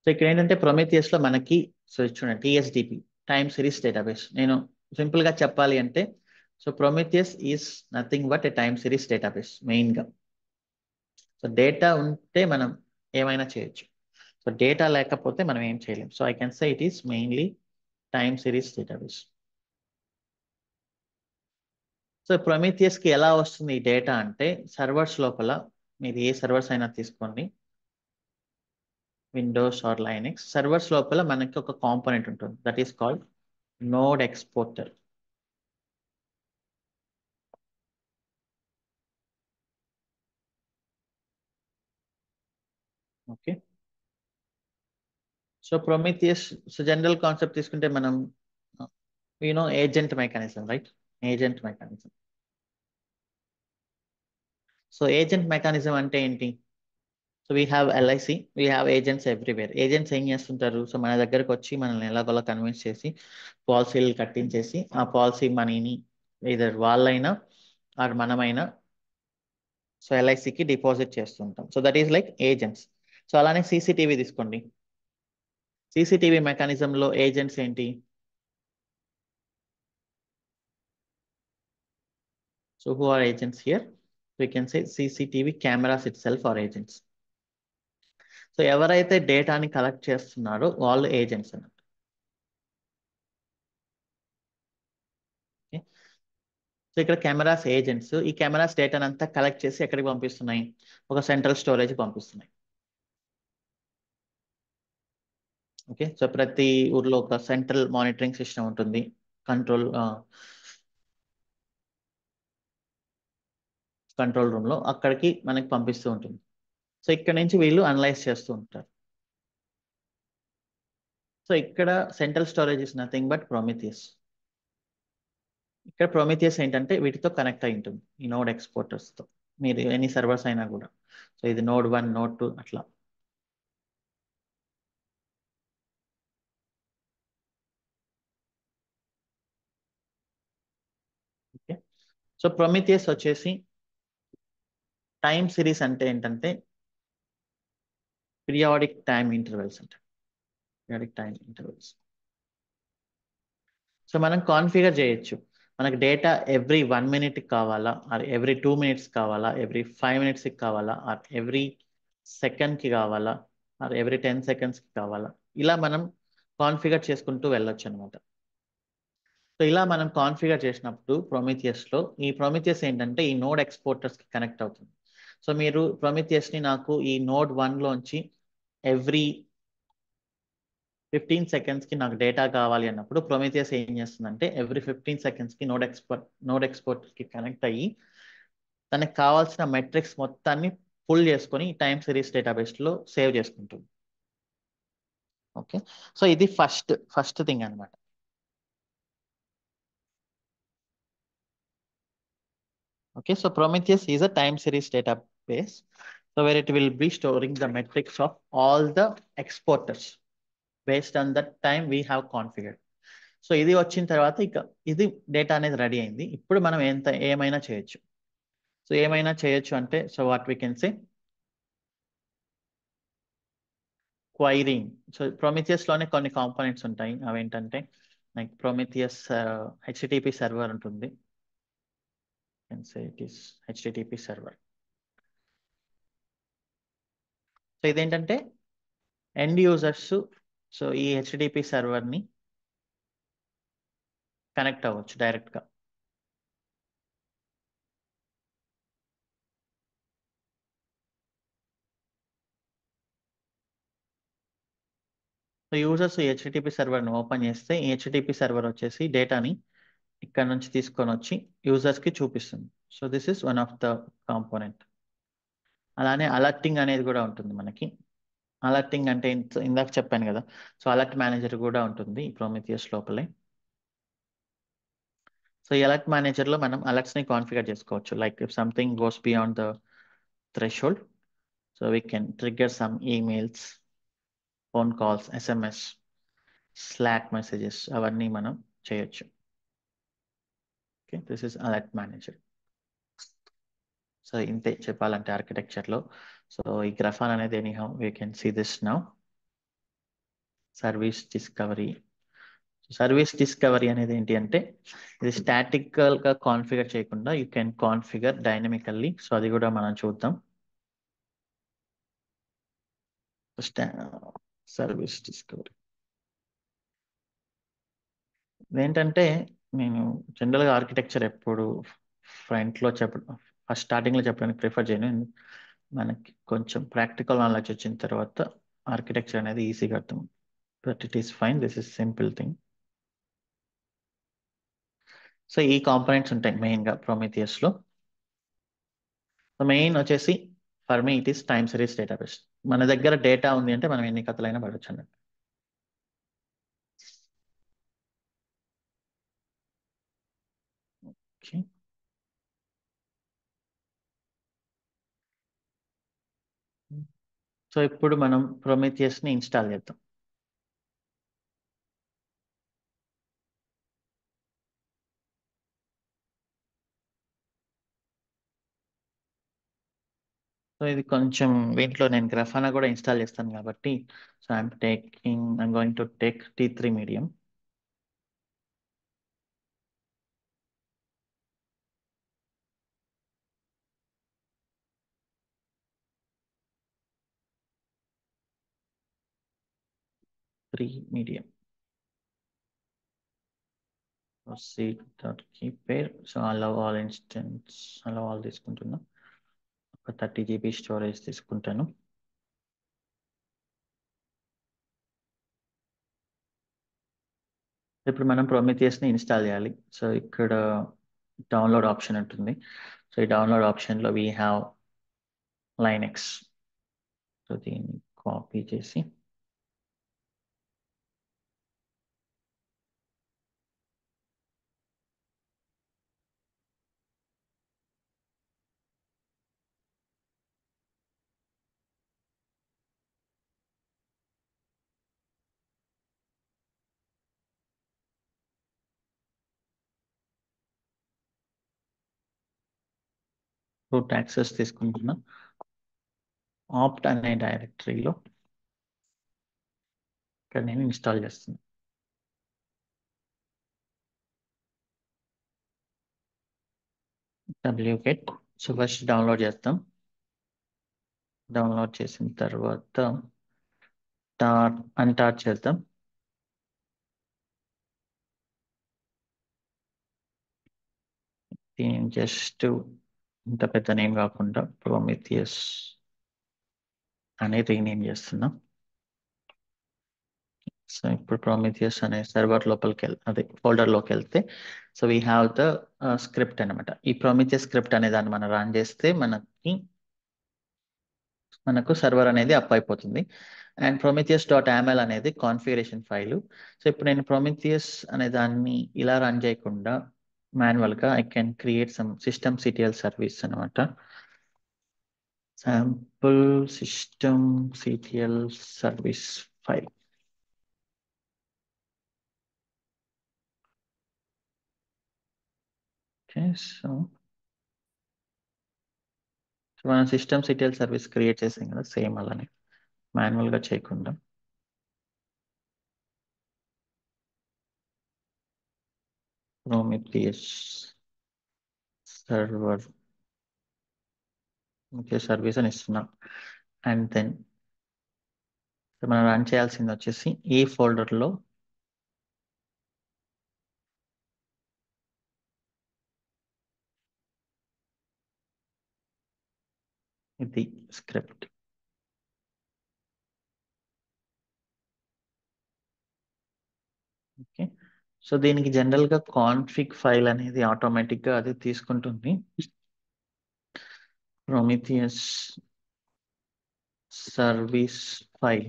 Speaker 1: సో ఇక్కడ ఏంటంటే ప్రొమిథియస్ లో మనకి సో చూడండి టిఎస్డిపి టైమ్ సిరీస్ డేటాబేస్. నేను సింపుల్ గా చెప్పాలి అంటే so Prometheus is nothing but A time series database main గా. సో డేటా ఉంటే మనం ఏమైనా చేయొచ్చు, సో డేటా లేకపోతే మనం ఏం చేయలేం. So I can say it is mainly time series database. So Prometheus కి ఎలా వస్తుంది ఈ డేటా అంటే సర్వర్స్ లోపల మీరు ఏ సర్వర్స్ అయినా తీసుకోండి, విండోస్ ఆర్ లైనెక్స్ సర్వర్స్ లోపల మనకి ఒక కాంపోనెంట్ ఉంటుంది, that is called node exporter. Okay, so Prometheus so general concept తీసుకుంటే మనం agent mechanism, right? Agent mechanism. So agent mechanism అంటే ఏంటి? So we have LIC, we have agents everywhere. Agents ఏం చేస్తుంటారు? సో మన దగ్గరకు వచ్చి మనల్ని ఎలాగోలా కన్విన్స్ చేసి పాలసీలు కట్టించేసి ఆ పాలసీ మనీని ఇదర్ వాళ్ళైనా ఆర్ మనమైనా సో ఎల్ఐసికి డిపాజిట్ చేస్తుంటాం. So that is like agents. So అలానే సీసీటీవీ తీసుకోండి. సీసీటీవీ మెకానిజంలో ఏజెంట్స్ ఏంటి? So who are agents here? We can say CCTV cameras itself are agents. సో ఎవరైతే డేటాని కలెక్ట్ చేస్తున్నారో వాళ్ళు ఏజెంట్స్ అన్నట్టు. సో ఇక్కడ కెమెరాస్ ఏజెంట్స్. ఈ కెమెరాస్ డేటాను అంతా కలెక్ట్ చేసి ఎక్కడికి పంపిస్తున్నాయి? ఒక సెంట్రల్ స్టోరేజ్ పంపిస్తున్నాయి. ఓకే, సో ప్రతి ఊర్లో ఒక సెంట్రల్ మానిటరింగ్ సిస్టమ్ ఉంటుంది. కంట్రోల్ రూమ్ లో అక్కడికి మనకి పంపిస్తూ ఉంటుంది. సో ఇక్కడ నుంచి వీళ్ళు అనలైజ్ చేస్తూ ఉంటారు. సో ఇక్కడ central storage is nothing but Prometheus. ఇక్కడ ప్రొమిథియస్ ఏంటంటే వీటితో కనెక్ట్ అయి ఉంటుంది ఈ నోడ్ ఎక్స్పోర్టర్స్ తో. మీరు ఎనీ సర్వర్స్ అయినా కూడా. సో ఇది నోడ్ 1, నోడ్ 2 అట్లా. ఓకే, సో ప్రొమిథియస్ వచ్చేసి టైం సిరీస్ అంటే ఏంటంటే పీరియాడిక్ టైం ఇంటర్వెల్స్ అంటే పీరియాడిక్ టైం ఇంటర్వెల్స్. సో మనం కాన్ఫిగర్ చేయొచ్చు. మనకు డేటా ఎవ్రీ 1 minute కావాలా, ఆర్ ఎవ్రీ 2 minutes కావాలా, ఎవ్రీ 5 minutes కావాలా, ఆర్ ఎవ్రీ సెకండ్కి కావాలా, ఆర్ ఎవ్రీ 10 seconds కావాలా, ఇలా మనం కాన్ఫిగర్ చేసుకుంటూ వెళ్ళొచ్చు అనమాట. సో ఇలా మనం కాన్ఫిగర్ చేసినప్పుడు ప్రొమిథియస్లో ఈ ప్రొమిథియస్ ఏంటంటే ఈ నోడ్ ఎక్స్పోర్టర్స్కి కనెక్ట్ అవుతుంది. సో మీరు ప్రొమిథియస్ని నాకు ఈ నోడ్ 1లోంచి ఎవ్రీ 15 seconds కి నాకు డేటా కావాలి అన్నప్పుడు ప్రొమిథియస్ ఏం చేస్తుందంటే ఎవ్రీ 15 seconds కి నోడ్ ఎక్స్పోర్ట్ కి కనెక్ట్ అయ్యి తనకి కావాల్సిన మెట్రిక్స్ మొత్తాన్ని పుల్ చేసుకొని టైం సిరీస్ డేటాబేస్ లో సేవ్ చేసుకుంటుంది. ఓకే, సో ఇది ఫస్ట్ థింగ్ అనమాట. Okay, so Prometheus is a time series database, so where it will be storing the metrics of all the exporters based on the time we have configured. So ఇది వచ్చిన తర్వాత ఇక ఇది data అనేది ready అయింది. ఇప్పుడు మనం ఏమైనా చేయొచ్చు. సో ఏమైనా చేయొచ్చు అంటే so what we can say querying. So Prometheus లోనే కొన్ని కాంపోనెంట్స్ ఉంటాయి. అవేంటంటే లైక్ ప్రొమిథియస్ హెచ్టిటిపి సర్వర్ ఉంటుంది. Can say it is HTTP server. So ఇదేంటంటే ఎండ్ యూజర్స్ సో ఈ హెచ్టిటిపి సర్వర్ని కనెక్ట్ అవ్వచ్చు డైరెక్ట్గా. సో యూజర్స్ ఈ హెచ్టిటిపి సర్వర్ని ఓపెన్ చేస్తే ఈ హెచ్టిటిపి సర్వర్ వచ్చేసి డేటాని ఇక్కడ నుంచి తీసుకొని వచ్చి యూజర్స్కి చూపిస్తుంది. So this is one of the component. అలానే అలర్టింగ్ అనేది కూడా ఉంటుంది మనకి. అలర్టింగ్ అంటే ఇందాక చెప్పాను కదా, సో అలర్ట్ మేనేజర్ కూడా ఉంటుంది ఈ ప్రొమిథియస్ లోపలే. సో ఈ అలర్ట్ మేనేజర్లో మనం అలర్ట్స్ని కాన్ఫిగర్ చేసుకోవచ్చు. Like if something goes beyond the threshold, so we can trigger some emails, phone calls, SMS, Slack messages అవన్నీ మనం చేయొచ్చు. Okay, this is alert manager. So ఇంతే చెప్పాలంటే ఆర్కిటెక్చర్లో. సో ఈ గ్రాఫాన్ అనేది anyhow we can see this now. Service discovery. Service discovery అనేది ఏంటి అంటే ఇది స్టాటికల్ గా కాన్ఫిగర్ చేయకుండా you can configure dynamically. So అది కూడా మనం చూద్దాం. సర్వీస్ డిస్కవరీ ఏంటంటే నేను జనరల్గా ఆర్కిటెక్చర్ ఎప్పుడు ఫ్రంట్లో ఫస్ట్ స్టార్టింగ్లో చెప్పడానికి ప్రిఫర్ చేయను. మనకి కొంచెం ప్రాక్టికల్ నాలెడ్జ్ వచ్చిన తర్వాత ఆర్కిటెక్చర్ అనేది ఈజీగా అర్థం. But it is fine, this is simple thing. So ఈ కాంపోనెంట్స్ ఉంటాయి మెయిన్గా ప్రొమిథియస్లో. మెయిన్ వచ్చేసి for me it is time series database. మన దగ్గర డేటా ఉంది అంటే మనం ఎన్ని కథలైనా పడవచ్చు అన్నట్టు. ఓకే, సో ఇప్పుడు మనం Prometheus ని ఇన్స్టాల్ చేద్దాం. సో ఇది కొంచెం దీంట్లో నేను గ్రఫానా కూడా ఇన్స్టాల్ చేస్తాను కాబట్టి so I'm going to take T3 medium. Three medium proceed.keyword. So allow all instance, allow all తీసుకుంటున్నా. ఒక 30 GB స్టోరేజ్ తీసుకుంటాను. ఇప్పుడు మనం Prometheus ని ఇన్స్టాల్ చేయాలి. సో ఇక్కడ డౌన్లోడ్ ఆప్షన్ ఉంటుంది. సో ఈ డౌన్లోడ్ ఆప్షన్లో వీ హ్యావ్ లైనెక్స్. సో దీన్ని కాపీ చేసి రూట్ యాక్సెస్ తీసుకుంటున్నా. ఆప్ట్ అనే డైరెక్టరీలో ఇక్కడ నేను ఇన్స్టాల్ చేస్తున్నాను. wget. సో ఫస్ట్ డౌన్లోడ్ చేస్తాం. డౌన్లోడ్ చేసిన తర్వాత అన్టార్ చేద్దాం. దీని జస్ట్ ఇంత పెద్ద నేమ్ కాకుండా Prometheus అని రీనేమ్ చేస్తున్నాం. సో ఇప్పుడు Prometheus అనే సర్వర్ లోపలికి అదే ఫోల్డర్లోకి వెళ్తే so we have the script అనమాట. ఈ Prometheus స్క్రిప్ట్ అనే దాన్ని మనం రన్ చేస్తే మనకు సర్వర్ అనేది అప్ అయిపోతుంది. అండ్ prometheus.yaml అనేది కాన్ఫిగరేషన్ ఫైలు. సో ఇప్పుడు నేను Prometheus అనే దాన్ని ఇలా రన్ చేయకుండా మాన్యువల్గా I can create some system CTL service అనమాట. Sample system CTL service file. Okay, so మనం సిస్టమ్ సిటిఎల్ సర్వీస్ క్రియేట్ చేసాం కదా, సేమ్ అలానే మాన్యువల్గా చేయకుండా Prometheus సర్వర్ సర్వీస్ అని ఇస్తున్నాం. అండ్ దెన్ మనం రన్ చేయాల్సింది వచ్చేసి ఈ ఫోల్డర్లో ఇది స్క్రిప్ట్. ఓకే, సో దీనికి జనరల్గా కాన్ఫిగ్ ఫైల్ అనేది ఆటోమేటిక్గా అది తీసుకుంటుంది. Prometheus service file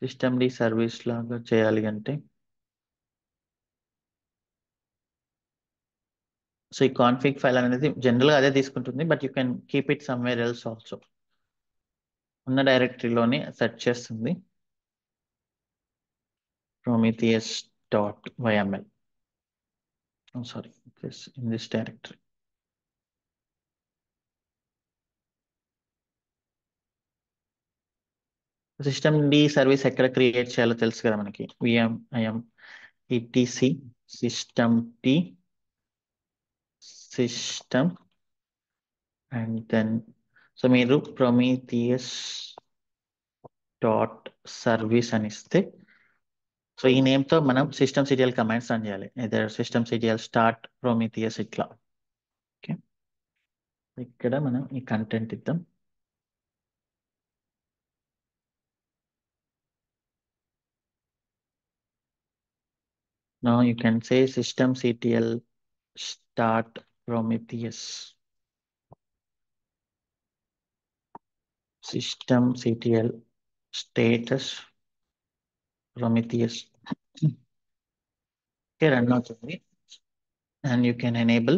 Speaker 1: system D service లాగా చేయాలి అంటే సో ఈ కాన్ఫిగ్ ఫైల్ అనేది జనరల్గా అదే తీసుకుంటుంది, but you can keep it somewhere else also. ఉన్న డైరెక్టరీలోనే సెర్చ్ చేస్తుంది prometheus.yml. Oh, sorry, this in this directory. System D service ఎక్కడ క్రియేట్ చేయాలో తెలుసు కదా మనకి. VMIM ETC system D system and then so మీరు Prometheus డాట్ సర్వీస్ అని ఇస్తే సో ఈ నేమ్ తో మనం సిస్టమ్ సిటిఎల్ కమాండ్స్ రన్ చేయాలి. ఇదర్ సిస్టమ్ సిటిఎల్ స్టార్ట్ Prometheus ఇట్లా. ఓకే, ఇక్కడ మనం ఈ కంటెంట్ ఇద్దాం. Now you can say systemctl start Prometheus. Systemctl status Prometheus. Okay, run అవుతుంది. And you can enable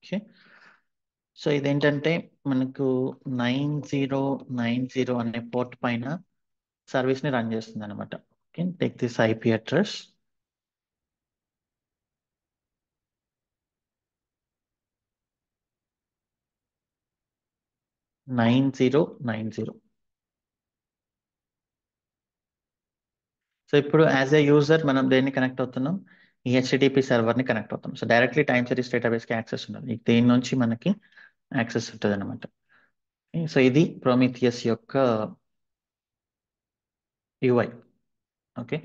Speaker 1: okay. So ఇదేంటంటే మనకు 9090 అనే పోర్ట్ పైన సర్వీస్ ని రన్ చేస్తుంది అనమాట. Okay, take this IP address. Nine zero nine zero so ఇప్పుడు as a user మనం దేన్ని కనెక్ట్ అవుతున్నాం? ఈ హెచ్టిటిపి సర్వర్ ని కనెక్ట్ అవుతాం. So directly time series database కి యాక్సెస్ ఉండదు, దీని నుంచి మనకి యాక్సెస్ ఉంటుంది అనమాట. సో ఇది ప్రొమీథియస్ యొక్క UI. Okay.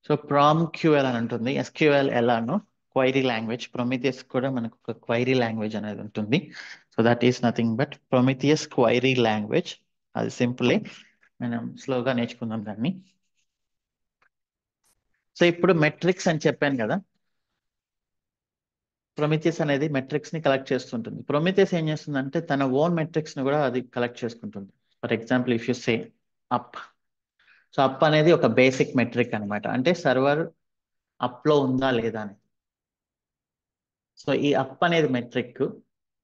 Speaker 1: So prom QL అని ఉంటుంది, ఎస్క్యూఎల్ ఎలానో క్వైరీ లాంగ్వేజ్, ప్రొమీథియస్ కూడా మనకు ఒక క్వైరీ లాంగ్వేజ్ అనేది ఉంటుంది. So that is nothing but Prometheus query language. అది సింపులే, మనం స్లోగా నేర్చుకుందాం దాన్ని. సో ఇప్పుడు మెట్రిక్స్ అని చెప్పాను కదా, ప్రొమిథియస్ అనేది మెట్రిక్స్ ని కలెక్ట్ చేస్తుంటుంది. ప్రొమిథియస్ ఏం చేస్తుందంటే తన ఓన్ మెట్రిక్స్ ని కూడా అది కలెక్ట్ చేసుకుంటుంది. For example if you say up, so up అనేది ఒక బేసిక్ మెట్రిక్ అన్నమాట, అంటే సర్వర్ అప్ లో ఉందా లేదా అని. సో ఈ అప్ అనేది మెట్రిక్.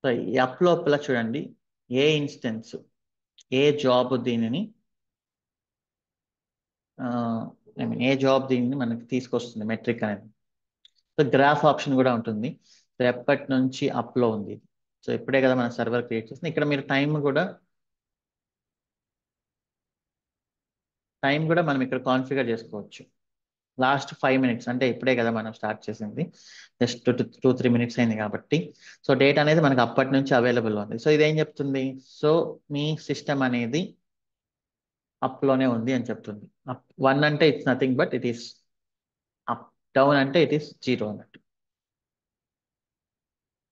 Speaker 1: సో ఈ అప్ లోపల చూడండి, ఏ ఇన్స్టెన్స్, ఏ జాబ్ దీనిని ఐ మీన్ ఏ జాబ్ దీనిని మనకి తీసుకొస్తుంది మెట్రిక్ అనేది. సో గ్రాఫ్ ఆప్షన్ కూడా ఉంటుంది. సో ఎప్పటి నుంచి అప్ లో ఉంది. సో ఇప్పుడే కదా మన సర్వర్ క్రియేట్ చేస్తుంది. ఇక్కడ మీరు టైం కూడా మనం ఇక్కడ కాన్ఫిగర్ చేసుకోవచ్చు. లాస్ట్ 5 మినిట్స్ అంటే ఇప్పుడే కదా మనం స్టార్ట్ చేసింది, జస్ట్ 2-3 మినిట్స్ అయింది కాబట్టి. సో డేట్ అనేది మనకు అప్పటి నుంచి అవైలబుల్ ఉంది. సో ఇదేం చెప్తుంది? సో మీ సిస్టమ్ అనేది అప్ లోనే ఉంది అని చెప్తుంది. అప్ 1 అంటే it's nothing but it is up, down అంటే ఇట్ ఈస్ జీరో అన్నట్టు.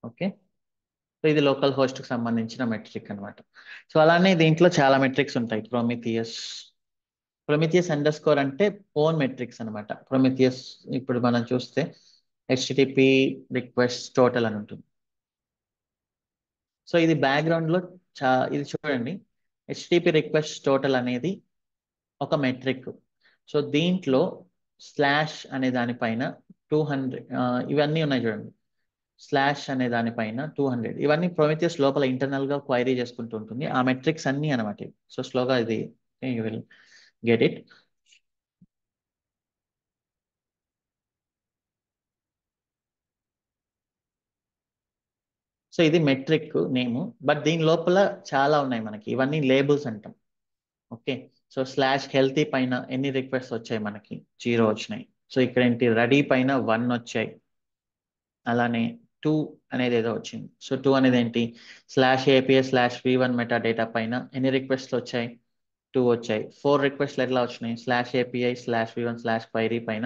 Speaker 1: ఓకే. సో ఇది లోకల్ హోస్ట్ కి సంబంధించిన మెట్రిక్ అన్నమాట. సో అలానే దీంట్లో చాలా మెట్రిక్స్ ఉంటాయి. ప్రొమిథియస్ అండర్ స్కోర్ అంటే ఓన్ మెట్రిక్స్ అన్నమాట. ప్రొమిథియస్ ఇప్పుడు మనం చూస్తే హెచ్టిటిపి రిక్వెస్ట్ టోటల్ అని ఉంటుంది. సో ఇది బ్యాక్గ్రౌండ్ లో ఇది చూడండి, హెచ్టిటిపి రిక్వెస్ట్ టోటల్ అనేది ఒక మెట్రిక్. సో దీంట్లో స్లాష్ అనే దానిపైన 200 ఇవన్నీ ఉన్నాయి చూడండి. స్లాష్ అనే దానిపైన 200 ఇవన్నీ ప్రొమిథియస్ లోపల ఇంటర్నల్ గా క్వైరీ చేసుకుంటూ ఉంటుంది, ఆ మెట్రిక్స్ అన్ని అనమాట. సో స్లోగా ఇది you will get it. So ఇది మెట్రిక్ నేమ్, బట్ దీని లోపల చాలా ఉన్నాయి మనకి, ఇవన్నీ లేబుల్స్ అంటాం. ఓకే. సో స్లాష్ హెల్తీ పైన ఎన్ని రిక్వెస్ట్ వచ్చాయి మనకి? 0 వచ్చినాయి. సో ఇక్కడ ఏంటి, రెడీ పైన 1 వచ్చాయి. అలానే 2 అనేది ఏదో వచ్చింది. సో 2 అనేది ఏంటి, slash API slash V1 meta data పైన ఎన్ని రిక్వెస్ట్లు వచ్చాయి? 2 వచ్చాయి. 4 రిక్వెస్ట్లు ఎట్లా వచ్చినాయి? Slash API slash V1 slash query పైన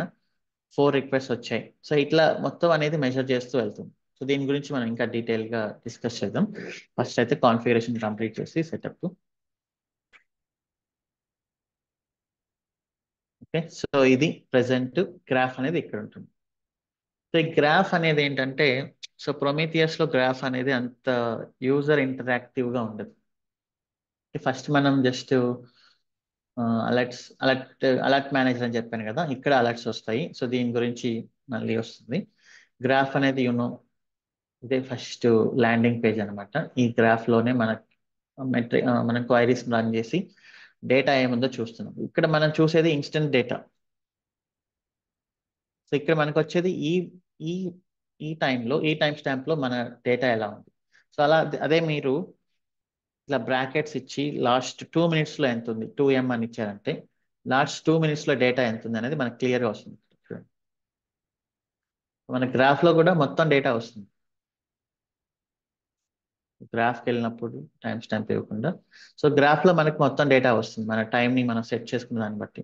Speaker 1: 4 రిక్వెస్ట్ వచ్చాయి. సో ఇట్లా మొత్తం అనేది మెజర్ చేస్తూ వెళ్తుంది. సో దీని గురించి మనం ఇంకా డీటెయిల్ గా డిస్కస్ చేద్దాం. ఫస్ట్ అయితే కాన్ఫిగరేషన్ కంప్లీట్ చేసి సెటప్. ఓకే. సో ఇది ప్రెసెంట్ గ్రాఫ్ అనేది ఇక్కడ ఉంటుంది. సో ఈ గ్రాఫ్ అనేది ఏంటంటే, సో ప్రొమీథియస్ లో గ్రాఫ్ అనేది అంత యూజర్ ఇంటరాక్టివ్ గా ఉండదు. ఫస్ట్ మనం జస్ట్ అలర్ట్ మేనేజర్ అని చెప్పాను కదా, ఇక్కడ అలర్ట్స్ వస్తాయి. సో దీని గురించి మళ్ళీ వస్తుంది. గ్రాఫ్ అనేది ఇదే ఫస్ట్ ల్యాండింగ్ పేజ్ అనమాట. ఈ గ్రాఫ్ లోనే మనం క్వైరీస్ రన్ చేసి డేటా ఏముందో చూస్తున్నాం. ఇక్కడ మనం చూసేది ఇన్స్టెంట్ డేటా. సో ఇక్కడ మనకు వచ్చేది ఈ ఈ టైంలో, ఈ టైం స్టాంప్ లో మన డేటా ఎలా ఉంది. సో అదే మీరు ఇట్లా బ్రాకెట్స్ ఇచ్చి లాస్ట్ 2 మినిట్స్ లో ఎంత ఉంది, 2M అని ఇచ్చారంటే లాస్ట్ 2 మినిట్స్ లో డేటా ఎంత ఉంది అనేది మనకు క్లియర్ గా వస్తుంది. చూడండి, మన గ్రాఫ్ లో కూడా మొత్తం డేటా వస్తుంది. గ్రాఫ్కి వెళ్ళినప్పుడు టైం స్టాంప్ ఇవ్వకుండా, సో గ్రాఫ్ లో మనకి మొత్తం డేటా వస్తుంది, మన టైం ని మనం సెట్ చేసుకున్న దాన్ని బట్టి.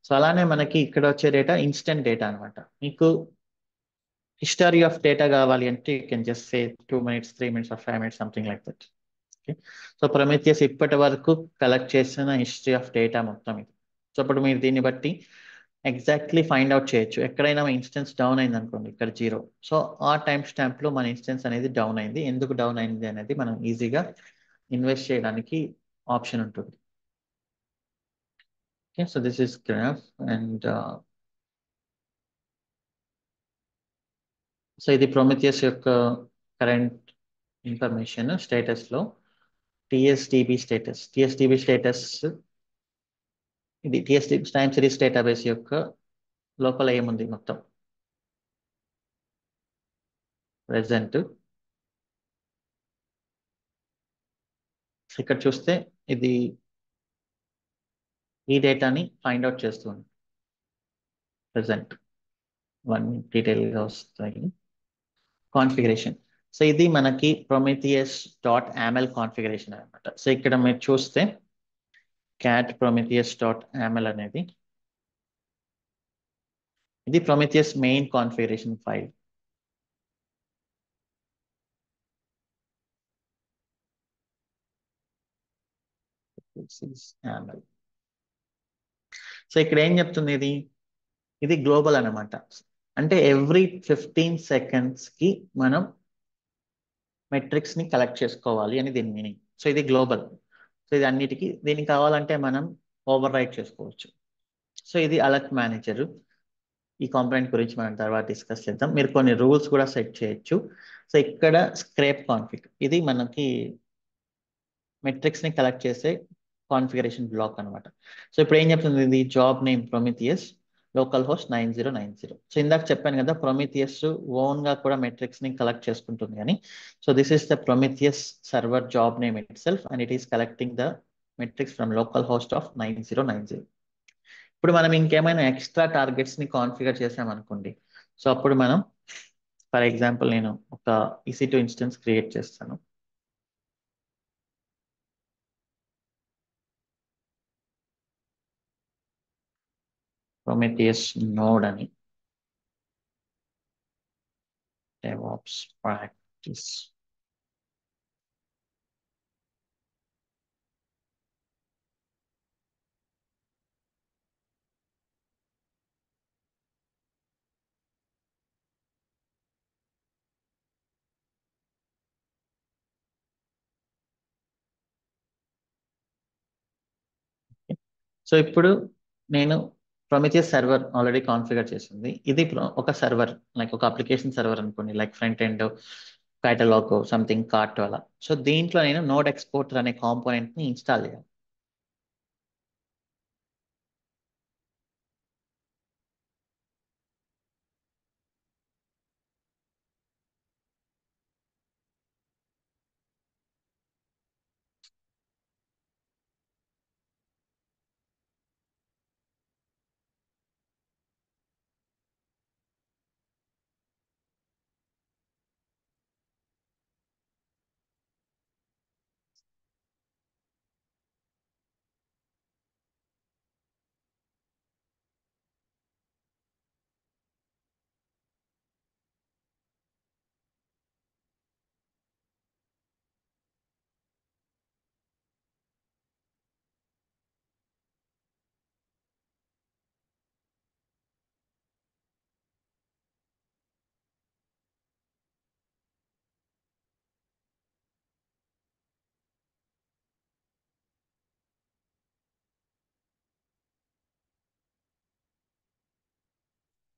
Speaker 1: సో అలానే మనకి ఇక్కడ వచ్చే డేటా ఇన్స్టెంట్ డేటా అనమాట. మీకు హిస్టరీ ఆఫ్ డేటా కావాలి అంటే you can just say 2 minutes, 3 minutes or 5 minutes something like that. Okay. So Prometheus ఇప్పటి వరకు కలెక్ట్ చేసిన హిస్టరీ ఆఫ్ డేటా మొత్తం ఇది. సో ఇప్పుడు మీరు దీన్ని బట్టి ఎగ్జాక్ట్లీ ఫైండ్ అవుట్ చేయొచ్చు. ఎక్కడైనా మా ఇన్స్టెన్స్ డౌన్ అయింది అనుకోండి, ఇక్కడ 0, సో ఆ టైం స్టాంప్ లో మన ఇన్స్టెన్స్ అనేది డౌన్ అయింది. ఎందుకు డౌన్ అయింది అనేది మనం ఈజీగా ఇన్వెస్ట్ చేయడానికి ఆప్షన్ ఉంటుంది. Okay. So this is graph and so ఇది ప్రొమిథియస్ యొక్క కరెంట్ ఇన్ఫర్మేషన్ స్టేటస్లో టిఎస్డిబి స్టేటస్ ఇది టిఎస్డిబి టైమ్ సిరీస్ డేటాబేస్ యొక్క లోపల ఏముంది మొత్తం ప్రెసెంట్. ఇక్కడ చూస్తే ఇది ఈ డేటాని ఫైండ్ అవుట్ చేస్తుంది ప్రెసెంట్. ఇవన్నీ డీటెయిల్గా వస్తాయి. కాన్ఫిగరేషన్. సో ఇది మనకి ప్రొమిథియస్ డాట్ యామెల్ కాన్ఫిగరేషన్ అనమాట. సో ఇక్కడ మీరు చూస్తే క్యాట్ ప్రొమిథియస్ డాట్ యామెల్ అనేది ఇది Prometheus main configuration file. YAML. So ఇక్కడ ఏం చెప్తుంది ఇది గ్లోబల్ అనమాట. అంటే ఎవ్రీ 15 సెకండ్స్కి మనం మెట్రిక్స్ ని కలెక్ట్ చేసుకోవాలి అని దీని మీనింగ్. సో ఇది గ్లోబల్. సో ఇది అన్నిటికీ దీనికి కావాలంటే మనం ఓవర్ రైట్ చేసుకోవచ్చు. సో ఇది అలర్ట్ మేనేజర్. ఈ కాంపోనెంట్ గురించి మనం తర్వాత డిస్కస్ చేద్దాం. మీరు కొన్ని రూల్స్ కూడా సెట్ చేయొచ్చు. సో ఇక్కడ స్క్రేప్ కాన్ఫిగ్ ఇది మనకి మెట్రిక్స్ ని కలెక్ట్ చేసే కాన్ఫిగరేషన్ బ్లాక్ అనమాట. సో ఇప్పుడు ఏం చెప్తుంది ఇది job name Prometheus local host 9090. So ఇందాక చెప్పాను కదా ప్రొమిథియస్ ఓన్ గా కూడా మెట్రిక్స్ ని కలెక్ట్ చేసుకుంటుంది అని. So this is the Prometheus server job name itself and it is collecting the metrics from localhost of 9090. ఇప్పుడు మనం ఇంకేమైనా ఎక్స్ట్రా టార్గెట్స్ ని కాన్ఫిగర్ చేసామనుకోండి. సో అప్పుడు మనం ఫర్ ఎగ్జాంపుల్ నేను ఒక EC2 ఇన్స్టెన్స్ క్రియేట్ చేస్తాను. ప్రొమిథియస్ నోడ్ అని DevOps practice. సో ఇప్పుడు నేను ప్రొమిథియస్ సర్వర్ ఆల్రెడీ కాన్ఫిగర్ చేసింది. ఇది ఒక సర్వర్ లైక్ ఒక అప్లికేషన్ సర్వర్ అనుకోండి, like front end catalog something cart అలా. సో దీంట్లో నేను నోడ్ ఎక్స్పోర్టర్ అనే కాంపోనెంట్ ని ఇన్స్టాల్ చేయాలి.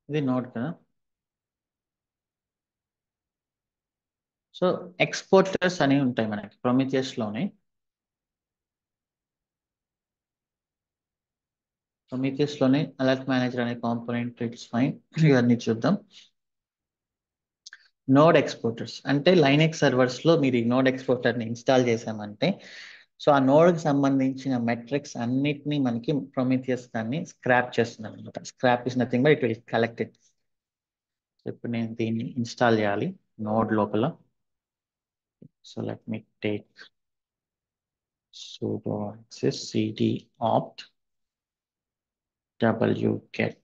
Speaker 1: ఇది నోడ్ కదా. సో ఎక్స్పోర్టర్స్ అనేవి ఉంటాయి మనకి ప్రొమిథియస్ లోనే. ప్రొమిథియస్ లోనే అలర్ట్ మేనేజర్ అనే కాంపోనెంట్ ఇట్స్ ఫైన్. ఇవన్నీ చూద్దాం. నోడ్ ఎక్స్పోర్టర్స్ అంటే లైనెక్స్ సర్వర్స్ లో మీరు ఈ నోడ్ ఎక్స్పోర్టర్ ని ఇన్స్టాల్ చేసామంటే సో ఆ నోడ్ కి సంబంధించిన మెట్రిక్స్ అన్నిటినీ మనకి ప్రొమిథియస్ దాన్ని స్క్రాప్ చేస్తుంది అనమాట. Scrap is nothing but it will collected. ఇప్పుడు నేను దీన్ని ఇన్స్టాల్ చేయాలి నోడ్ లోపల. So let me take sudo access cd opt wget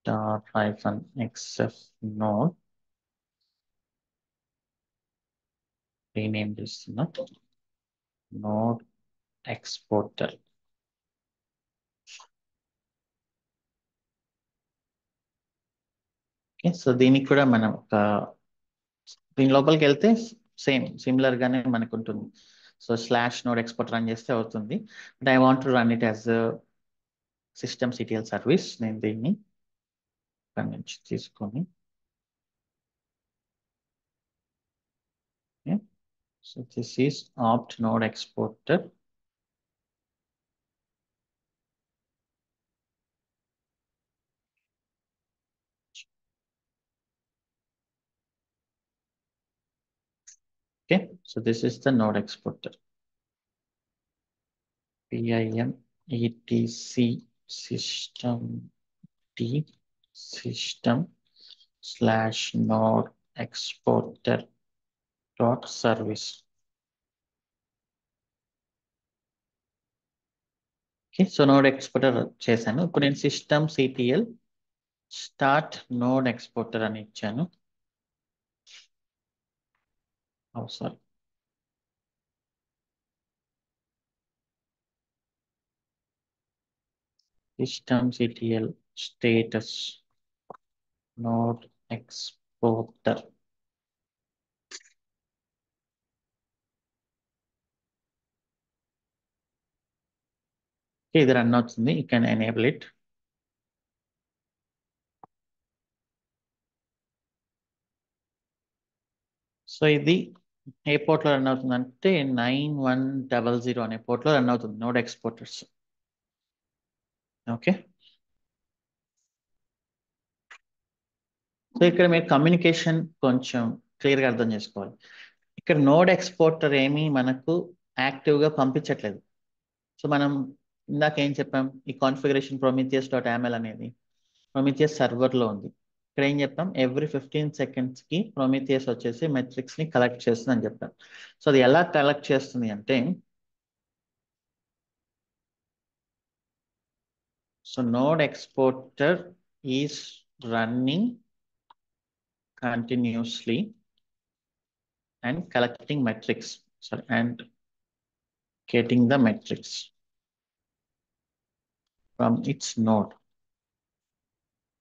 Speaker 1: -xf node rename చేస్తున్నా node exporter. ఓకే. సో దీనికి కూడా మనం ఒక దీని లోపలికి వెళ్తే సిమిలర్ గానే మనకు ఉంటుంది. సో /node export రన్ చేస్తే అవుతుంది. But I want to run it as system CTL service. నేను దీన్ని అక్కడి నుంచి తీసుకొని so this is opt node exporter. Okay, so this is the node exporter. PIM etc system d system slash node exporter dot service. Okay, so node exporter చేశాను. ఇప్పుడు నేను system CTL start node exporter అని ఇచ్చాను. Sorry, system CTL status node exporter. ఇది run అవుతుంది. You can enable it. So ఇది ఏ పోర్ట్లో run అవుతుంది అంటే 9100 అనే పోర్ట్లో రన్ అవుతుంది నోడ్ ఎక్స్పోర్టర్స్. ఓకే, సో ఇక్కడ మీరు కమ్యూనికేషన్ కొంచెం క్లియర్గా అర్థం చేసుకోవాలి. ఇక్కడ నోడ్ ఎక్స్పోర్టర్ ఏమీ మనకు యాక్టివ్గా పంపించట్లేదు. సో మనం ఇందాక ఏం చెప్పాం, ఈ కాన్ఫిగరేషన్ prometheus.aml అనేది ప్రొమీథియస్ సర్వర్లో ఉంది. ఇక్కడ ఏం చెప్పాం, ఎవ్రీ 15 సెకండ్స్కి ప్రొమీథియస్ వచ్చేసి మెట్రిక్స్ని కలెక్ట్ చేస్తుంది అని చెప్పాం. సో అది ఎలా కలెక్ట్ చేస్తుంది అంటే, so node exporter is running continuously and collecting metrics, sorry, and getting the metrics from its node.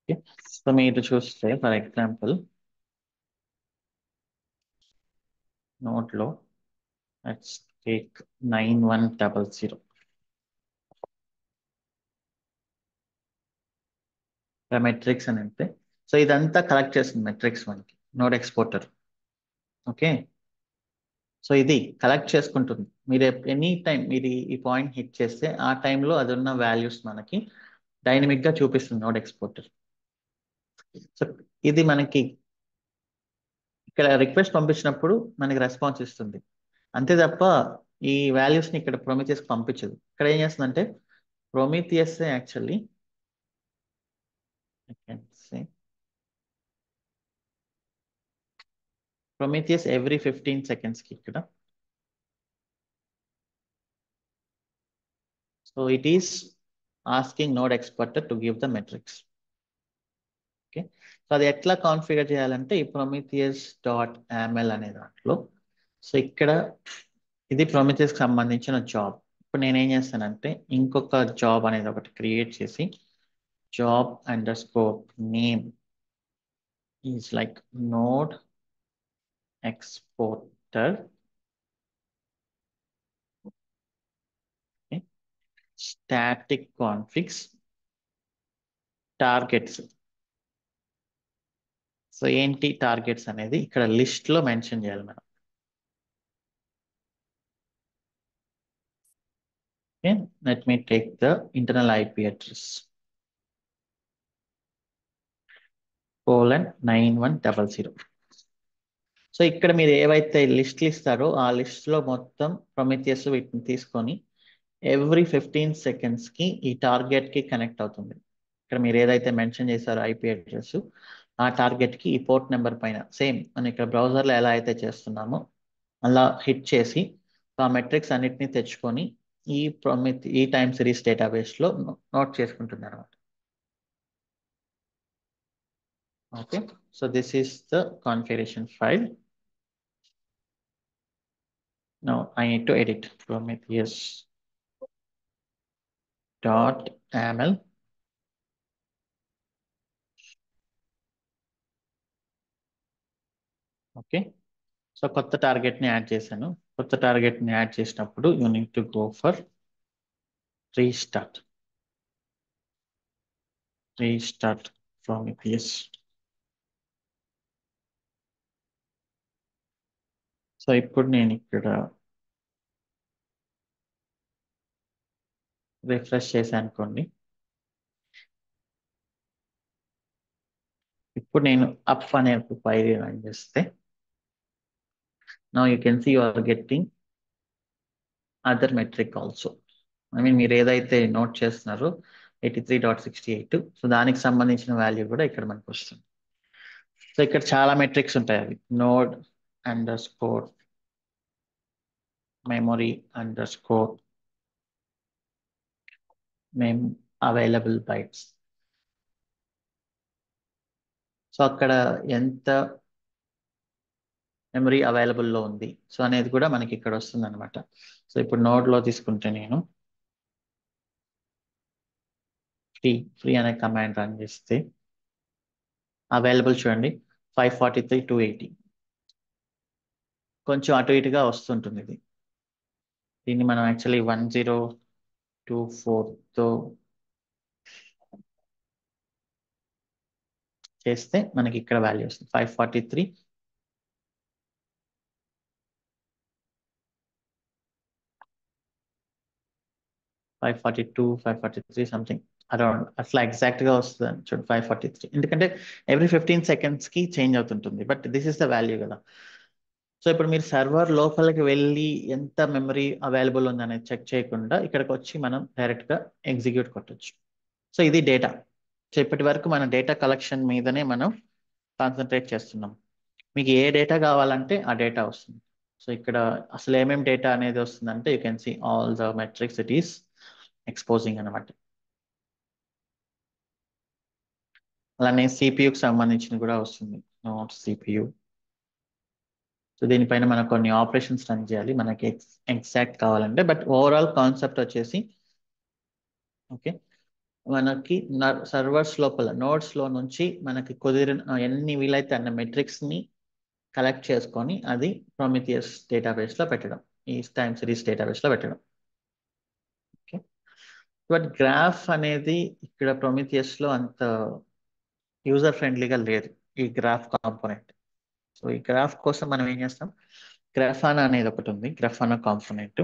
Speaker 1: Okay, so మీరు చూస్తే ఫర్ ఎగ్జాంపుల్ నోడ్ లో లెట్స్ టేక్ 9100 మెట్రిక్స్ అని అంటే, సో ఇదంతా కలెక్ట్ చేస్తుంది మెట్రిక్స్ మనకి నోడ్ ఎక్స్పోర్టర్. ఓకే, సో ఇది collect చేసుకుంటుంది. మీరు ఎనీ టైం మీరు ఈ పాయింట్ హిట్ చేస్తే ఆ టైంలో అది ఉన్న వాల్యూస్ మనకి డైనమిక్ గా చూపిస్తుంది నోడ్ ఎక్స్పోర్టర్. సో ఇది మనకి ఇక్కడ రిక్వెస్ట్ పంపించినప్పుడు మనకి రెస్పాన్స్ ఇస్తుంది, అంతే తప్ప ఈ వాల్యూస్ ని ఇక్కడ ప్రొమీథియస్ పంపించదు. ఇక్కడ ఏం చేస్తుందంటే Prometheus actually Prometheus every 15 seconds కి ఇక్కడ, so it is asking node exporter to give the metrics. Okay, so అది ఎట్లా కాన్ఫిగర్ చేయాలంటే ఈ prometheus.aml అనే దాంట్లో, సో ఇక్కడ ఇది Prometheus కి సంబంధించిన జాబ్. ఇప్పుడు నేనేం చేస్తానంటే ఇంకొక జాబ్ అనేది ఒకటి క్రియేట్ చేసి job underscore name is like node exporter static configs targets. So ఏంటి టార్గెట్స్ అనేది ఇక్కడ లిస్ట్ లో మెన్షన్ చేయాలి మనం. Okay, let me take the internal IP address :9100. So ఇక్కడ మీరు ఏవైతే లిస్ట్లు ఇస్తారో ఆ లిస్ట్ లో మొత్తం ప్రొమీథియస్ వీటిని తీసుకొని ఎవ్రీ 15 సెకండ్స్ కి ఈ టార్గెట్ కి కనెక్ట్ అవుతుంది. ఇక్కడ మీరు ఏదైతే మెన్షన్ చేశారో ఐపీ అడ్రస్, ఆ టార్గెట్ కి ఈ పోర్ట్ నెంబర్ పైన సేమ్ మనం ఇక్కడ బ్రౌజర్ లో ఎలా అయితే చేస్తున్నామో అలా హిట్ చేసి ఆ మెట్రిక్స్ అన్నిటిని తెచ్చుకొని ఈ టైమ్ సిరీస్ డేటాబేస్ లో నోట్ చేసుకుంటుంది అనమాట. Okay, so this is the configuration file. Now I need to edit prometheus.aml. Okay, so కొత్త టార్గెట్ ని యాడ్ చేశాను. కొత్త టార్గెట్ ని యాడ్ చేసినప్పుడు you need to go for restart. Prometheus. So ఇప్పుడు నేను ఇక్కడ రిఫ్రెష్ చేశాను అనుకోండి. ఇప్పుడు నేను అప్ అనే ఒక క్వైరీ రన్ చేస్తే now you can see you are getting other metric also. I mean మీరు ఏదైతే నోట్ చేస్తున్నారో 83.68, సో దానికి సంబంధించిన వాల్యూ కూడా ఇక్కడ మనకు వస్తుంది. సో ఇక్కడ చాలా మెట్రిక్స్ ఉంటాయి. అవి node underscore memory underscore available bytes. So అక్కడ ఎంత మెమరీ అవైలబుల్లో ఉంది సో అనేది కూడా మనకి ఇక్కడ వస్తుంది అనమాట. సో ఇప్పుడు నోడ్లో తీసుకుంటే నేను ఫ్రీ ఫ్రీ అనే కమాండ్ రన్ చేస్తే అవైలబుల్ చూడండి 543 280, కొంచెం అటు ఇటుగా వస్తుంటుంది ఇది. దీన్ని మనం యాక్చువల్లీ 1024తో చేస్తే మనకి ఇక్కడ వాల్యూ వస్తుంది 543. 542 543 సంథింగ్ అరౌండ్ అట్లా ఎగ్జాక్ట్ గా వస్తుంది చూడండి 543. ఎందుకంటే ఎవ్రీ 15 seconds కి చేంజ్ అవుతుంటుంది, but this is the value కదా. సో ఇప్పుడు మీరు సర్వర్ లోపలికి వెళ్ళి ఎంత మెమరీ అవైలబుల్ ఉందనేది చెక్ చేయకుండా ఇక్కడికి వచ్చి మనం డైరెక్ట్ గా ఎగ్జిక్యూట్ కొట్టొచ్చు. సో ఇది డేటా. సో ఇప్పటి వరకు మన డేటా కలెక్షన్ మీదనే మనం కాన్సన్ట్రేట్ చేస్తున్నాం. మీకు ఏ డేటా కావాలంటే ఆ డేటా వస్తుంది. సో ఇక్కడ అసలు ఏమేమి డేటా అనేది వస్తుందంటే you can see all the metrics it is exposing అనమాట. అలానే సిపియుకి సంబంధించిన కూడా వస్తుంది, నోట్ సిపియు. సో దీనిపైన మనం కొన్ని ఆపరేషన్స్ రన్ చేయాలి మనకి ఎగ్జాక్ట్ కావాలంటే, బట్ ఓవరాల్ కాన్సెప్ట్ వచ్చేసి ఓకే. మనకి సర్వర్స్ లోపల నోడ్స్ లో నుంచి మనకి కుదిరిన ఎన్ని వీలైతే అన్న మెట్రిక్స్ ని కలెక్ట్ చేసుకొని అది ప్రొమిథియస్ డేటాబేస్ లో పెట్టడం, ఈ టైమ్ సిరీస్ డేటాబేస్ లో పెట్టడం. ఓకే, బట్ గ్రాఫ్ అనేది ఇక్కడ ప్రొమిథియస్ లో అంత యూజర్ ఫ్రెండ్లీగా లేదు ఈ గ్రాఫ్ కాంపోనెంట్. సో ఈ గ్రాఫ్ కోసం మనం ఏం చేస్తాం, గ్రాఫానా అనేది ఒకటి ఉంది, గ్రాఫానా component.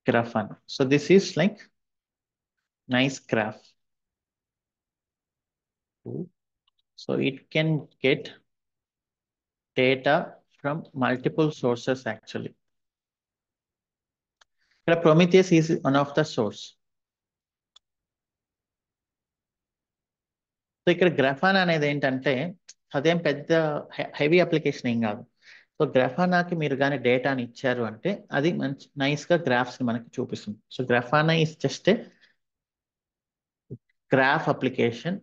Speaker 1: Grafana. So this is like nice graph. So it can get data from multiple sources actually. ఇక్కడ Prometheus is one of the source. So ఇక్కడ గ్రాఫానా అనేది ఏంటంటే అదేం పెద్ద హెవీ అప్లికేషన్ ఏం కాదు. సో గ్రాఫానాకి మీరు కానీ డేటాని ఇచ్చారు అంటే అది మంచి నైస్ గా గ్రాఫ్స్ ని మనకి చూపిస్తుంది. So Grafana is just a graph application.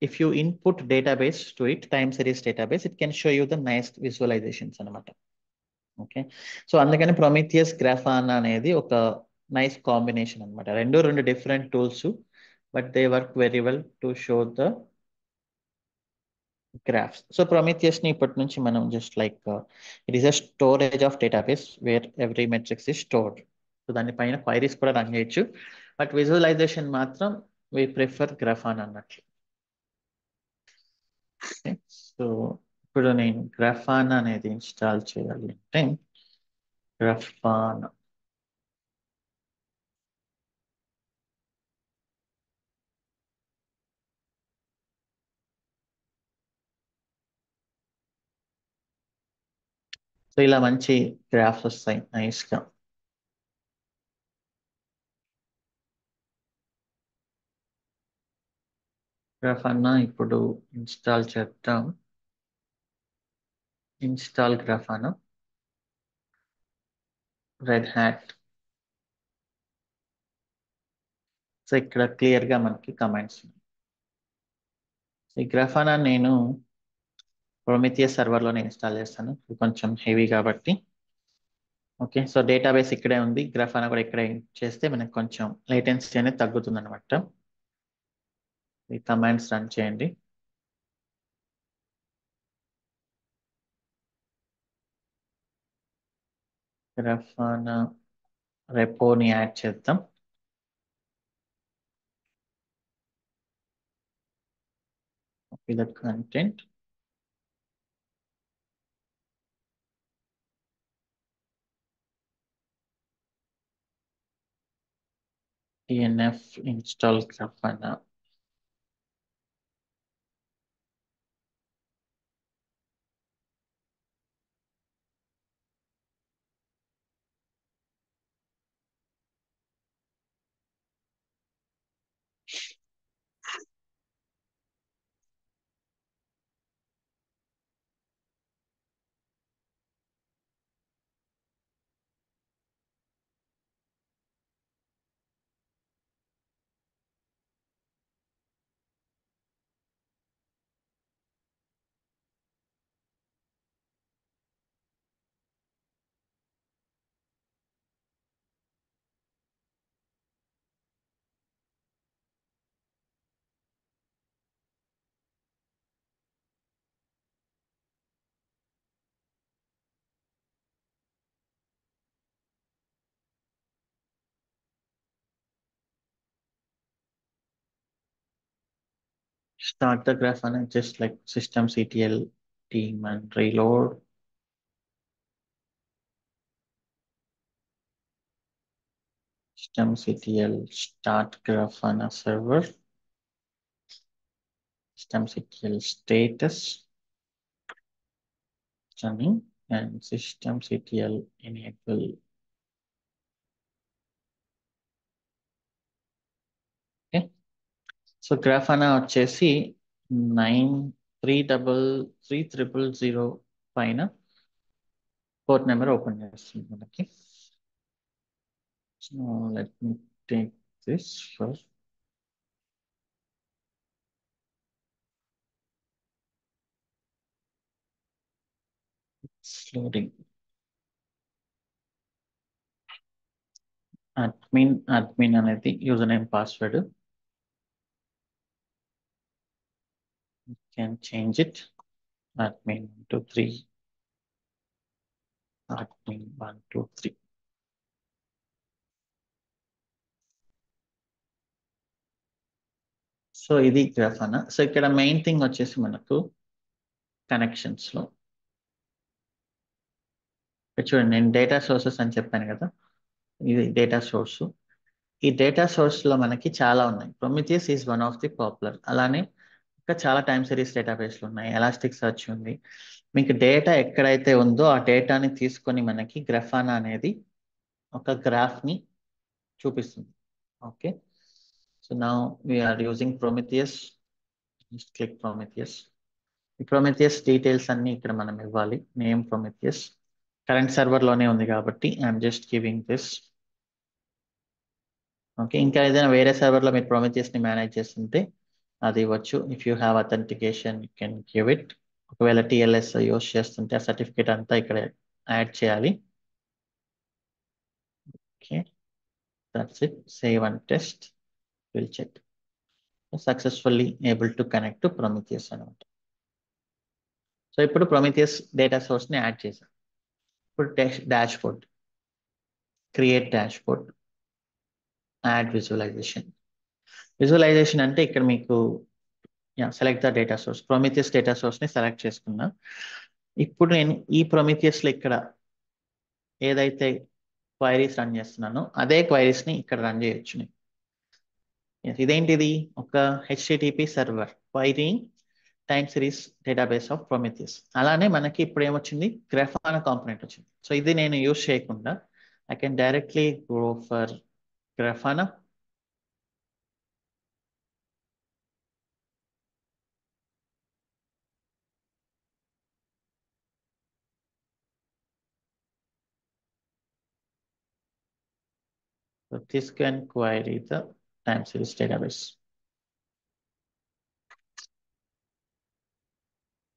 Speaker 1: If you input database to it, time series database, it can show you the nice visualizations అనమాట. ఓకే, సో అందుకని ప్రొమిథియస్ గ్రాఫానా అనేది ఒక నైస్ కాంబినేషన్ అనమాట. రెండు different tools, but they work very well to show the graphs. So Prometheus ని ఇప్పటి నుంచి మనం just like it is a storage of database where every metrics is stored. So దానిపైన queries కూడా రన్ చేయొచ్చు, but visualization మాత్రం we prefer గ్రాఫానా అన్నట్లు. So ఇప్పుడు నేను గ్రాఫానా అనేది ఇన్స్టాల్ చేయాలి అంటే గ్రాఫానా సో ఇలా మంచి గ్రాఫ్స్ వస్తాయి నైస్ గా. గ్రాఫానా ఇప్పుడు ఇన్స్టాల్ చేద్దాం. Install Grafana Red Hat. So ఇక్కడ క్లియర్ గా మనకి కమాండ్స్ ఉన్నాయి. సో ఈ గ్రాఫానా నేను ప్రొమిథియస్ సర్వర్ లోనే ఇన్స్టాల్ చేస్తాను, ఇది కొంచెం హెవీ కాబట్టి. ఓకే, సో డేటాబేస్ ఇక్కడే ఉంది, గ్రాఫానా కూడా ఇక్కడే చేస్తే మనకి కొంచెం లేటెన్సీ అనేది తగ్గుతుంది అనమాట. ఈ కమాండ్స్ రన్ చేయండి. గ్రాఫానా రెపోని యాడ్ చేద్దాం. with the content DNF install Grafana. Start the Grafana just like systemctl team and reload. Systemctl start Grafana server. Systemctl status running and systemctl enable. Okay. So Grafana వచ్చేసి 93300 పైన port number open చేస్తుంది మనకి. So let me take this for loading. Admin అనేది user name password. Can change it. admin 123 admin 123. So ఇది Grafana. So ఇక్కడ main thing వచ్చేసి మనకు connections లో ఇక్కడ చూడండి, నేను డేటా సోర్సెస్ అని చెప్పాను కదా, ఇది డేటా సోర్స్. ఈ డేటా సోర్స్ లో మనకి చాలా ఉన్నాయి. Prometheus is one of the popular. అలానే ఇంకా చాలా టైమ్ సిరీస్ డేటాబేస్లు ఉన్నాయి, ఎలాస్టిక్ సర్చ్ ఉంది. మీకు డేటా ఎక్కడైతే ఉందో ఆ డేటాని తీసుకొని మనకి గ్రాఫానా అనేది ఒక గ్రాఫ్ ని చూపిస్తుంది. Okay, so now we're using Prometheus. Click Prometheus. ఈ ప్రొమిథియస్ డీటెయిల్స్ అన్ని ఇక్కడ మనం ఇవ్వాలి. నేమ్ ప్రొమిథియస్ కరెంట్ సర్వర్ లోనే ఉంది కాబట్టి I'm just giving this. Okay, ఇంకా ఏదైనా వేరే సర్వర్లో మీరు ప్రొమిథియస్ ని మేనేజ్ చేస్తుంటే అది ఇవ్వచ్చు. If you have authentication you can give it. ఒకవేళ టిఎల్ఎస్ యూస్ చేస్తుంటే ఆ సర్టిఫికేట్ అంతా ఇక్కడ యాడ్ చేయాలి. Okay, that's it. Save and test. Will check successfully able to connect to Prometheus అనమాట. సో ఇప్పుడు ప్రొమిథియస్ డేటా సోర్స్ ని యాడ్ చేశాం. ఇప్పుడు dashboard, create dashboard, add visualization. Visualization అంటే ఇక్కడ మీకు select the data source, Prometheus data source ని select చేసుకున్నా. ఇప్పుడు నేను ఈ ప్రొమిథియస్ లో ఇక్కడ ఏదైతే క్వైరీస్ రన్ చేస్తున్నానో అదే క్వైరీస్ ని ఇక్కడ రన్ చేయొచ్చు నేను. Yes, ఇదేంటిది? ఒక HTTP server querying time series database of Prometheus. అలానే మనకి ఇప్పుడు ఏమొచ్చింది? గ్రాఫానా కాంపోనెంట్ వచ్చింది. సో ఇది నేను యూజ్ చేయకుండా I can directly go for Grafana. So this can query the time series database.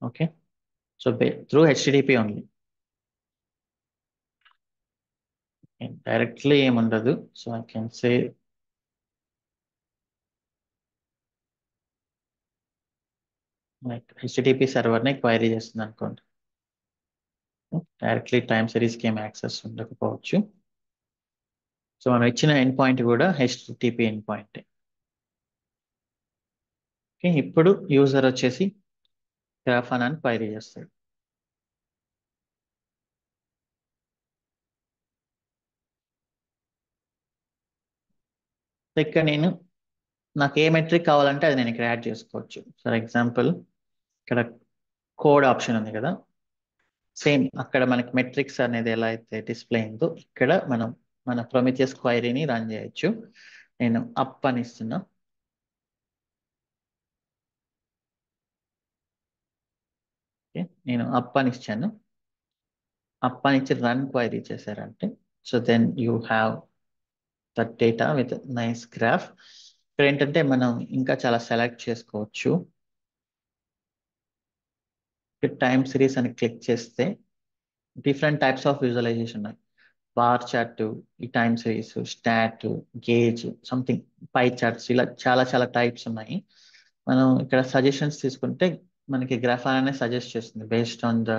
Speaker 1: Okay, so through HTTP only. And directly ఏముండదు. So I can say like HTTP server ని query చేస్తుంది అనుకోండి. Directly time series కి ఏం access ఉండకపోవచ్చు. So మనం ఇచ్చిన end point కూడా HTTP ఎండ్ పాయింట్. ఓకే, ఇప్పుడు యూజర్ వచ్చేసి గ్రాఫానా అని క్వైరీ చేస్తాడు. సో ఇక్కడ నాకు ఏ మెట్రిక్ కావాలంటే అది నేను ఇక్కడ యాడ్ చేసుకోవచ్చు. ఫర్ ఎగ్జాంపుల్ ఇక్కడ కోడ్ ఆప్షన్ ఉంది కదా, సేమ్ అక్కడ మనకి మెట్రిక్స్ అనేది ఎలా అయితే డిస్ప్లే అయిందో ఇక్కడ మనం మన ప్రొమిథియస్ క్వైరీని రన్ చేయొచ్చు. నేను అప్ అని ఇస్తున్నా. ఓకే, నేను అప్ అని ఇచ్చాను. అప్ అని ఇచ్చి రన్ క్వైరీ చేశారంటే so then you have that data with nice graph. ఇక్కడ ఏంటంటే మనం ఇంకా చాలా సెలెక్ట్ చేసుకోవచ్చు. టైమ్ సిరీస్ అని క్లిక్ చేస్తే డిఫరెంట్ టైప్స్ ఆఫ్ విజువలైజేషన్ ఉన్నాయి. బార్ చార్ట్, ఈ time series, stat, gauge, something, pie charts, ఇలా చాలా చాలా టైప్స్ ఉన్నాయి. మనం ఇక్కడ సజెషన్స్ తీసుకుంటే మనకి గ్రాఫాన్ అనేది సజెస్ట్ చేస్తుంది based on the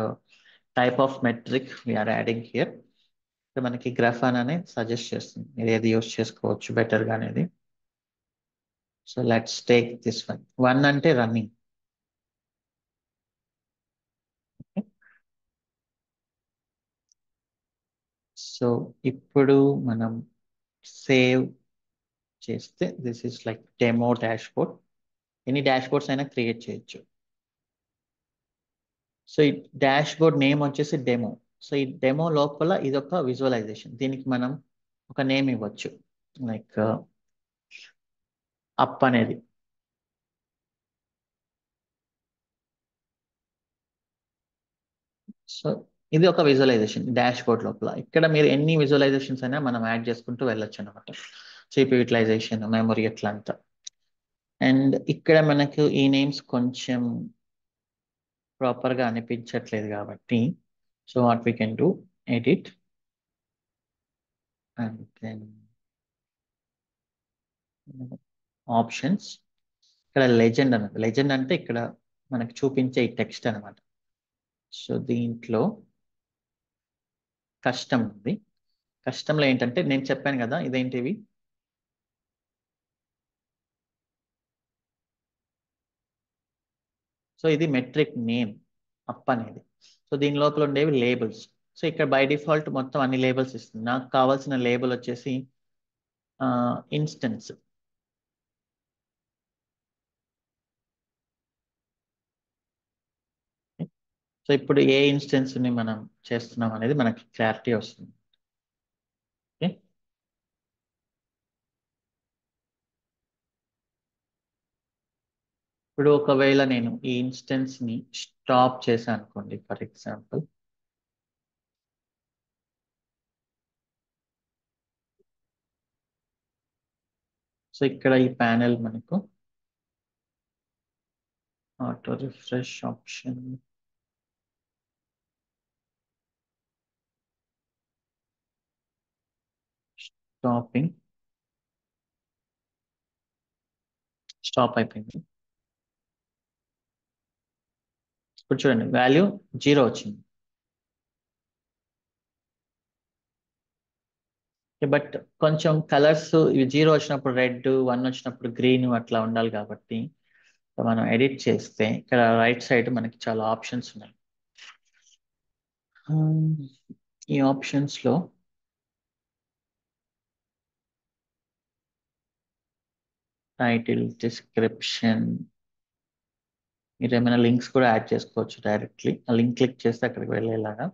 Speaker 1: type of metric we're adding here. మనకి గ్రాఫాన్ అనేది సజెస్ట్ చేస్తుంది మీరు ఏది యూస్ చేసుకోవచ్చు బెటర్గా అనేది. So let's take this one. One అంటే రన్నింగ్. సో ఇప్పుడు మనం సేవ్ చేస్తే this is like demo dashboard. ఎన్ని డాష్బోర్డ్స్ అయినా క్రియేట్ చేయొచ్చు. సో ఈ డాష్బోర్డ్ నేమ్ వచ్చేసి డెమో. సో ఈ డెమో లోపల ఇది ఒక విజువలైజేషన్. దీనికి మనం ఒక నేమ్ ఇవ్వచ్చు, లైక్ అప్ అనేది. సో ఇది ఒక విజువలైజేషన్ డాష్బోర్డ్ లోపల. ఇక్కడ మీరు ఎన్ని విజువలైజేషన్స్ అయినా మనం యాడ్ చేసుకుంటూ వెళ్ళొచ్చు అనమాట. సిపి యూటిలైజేషన్, మెమొరీ, ఎట్లా అంతా. అండ్ ఇక్కడ మనకు ఈ నేమ్స్ కొంచెం ప్రాపర్గా అనిపించట్లేదు కాబట్టి so what we can do, edit and then options. ఇక్కడ లెజెండ్ అన్నది, లెజెండ్ అంటే ఇక్కడ మనకు చూపించే ఈ టెక్స్ట్ అనమాట. సో దీంట్లో కస్టమ్ ఉంది. కస్టమ్లో ఏంటంటే నేను చెప్పాను కదా ఇదేంటివి, సో ఇది మెట్రిక్ నేమ్ అప్ అనేది. సో దీని లోపల ఉండేవి లేబుల్స్. సో ఇక్కడ బై డిఫాల్ట్ మొత్తం అన్ని లేబుల్స్ ఇస్తుంది. నాకు కావాల్సిన లేబుల్ వచ్చేసి ఇన్స్టెన్స్. సో ఇప్పుడు ఏ ఇన్స్టెన్స్ ని మనం చేస్తున్నాం అనేది మనకి క్లారిటీ వస్తుంది. ఓకే, ఇప్పుడు ఒకవేళ నేను ఈ ఇన్స్టెన్స్ ని స్టాప్ చేశాను అనుకోండి, ఫర్ ఎగ్జాంపుల్ సో ఇక్కడ ఈ ప్యానెల్ మనకు auto refresh option, stopping, stop అయిపోయింది. ఇప్పుడు చూడండి వాల్యూ 0 వచ్చింది. బట్ కొంచెం కలర్స్ ఇవి 0 వచ్చినప్పుడు రెడ్, 1 వచ్చినప్పుడు గ్రీన్ అట్లా ఉండాలి కాబట్టి సో మనం ఎడిట్ చేస్తే ఇక్కడ రైట్ సైడ్ మనకి చాలా ఆప్షన్స్ ఉన్నాయి. ఈ ఆప్షన్స్ లో టైటిల్, డిస్క్రిప్షన్, మీరు ఏమైనా లింక్స్ కూడా యాడ్ చేసుకోవచ్చు డైరెక్ట్లీ. ఆ లింక్ క్లిక్ చేస్తే అక్కడికి వెళ్ళేలాగా.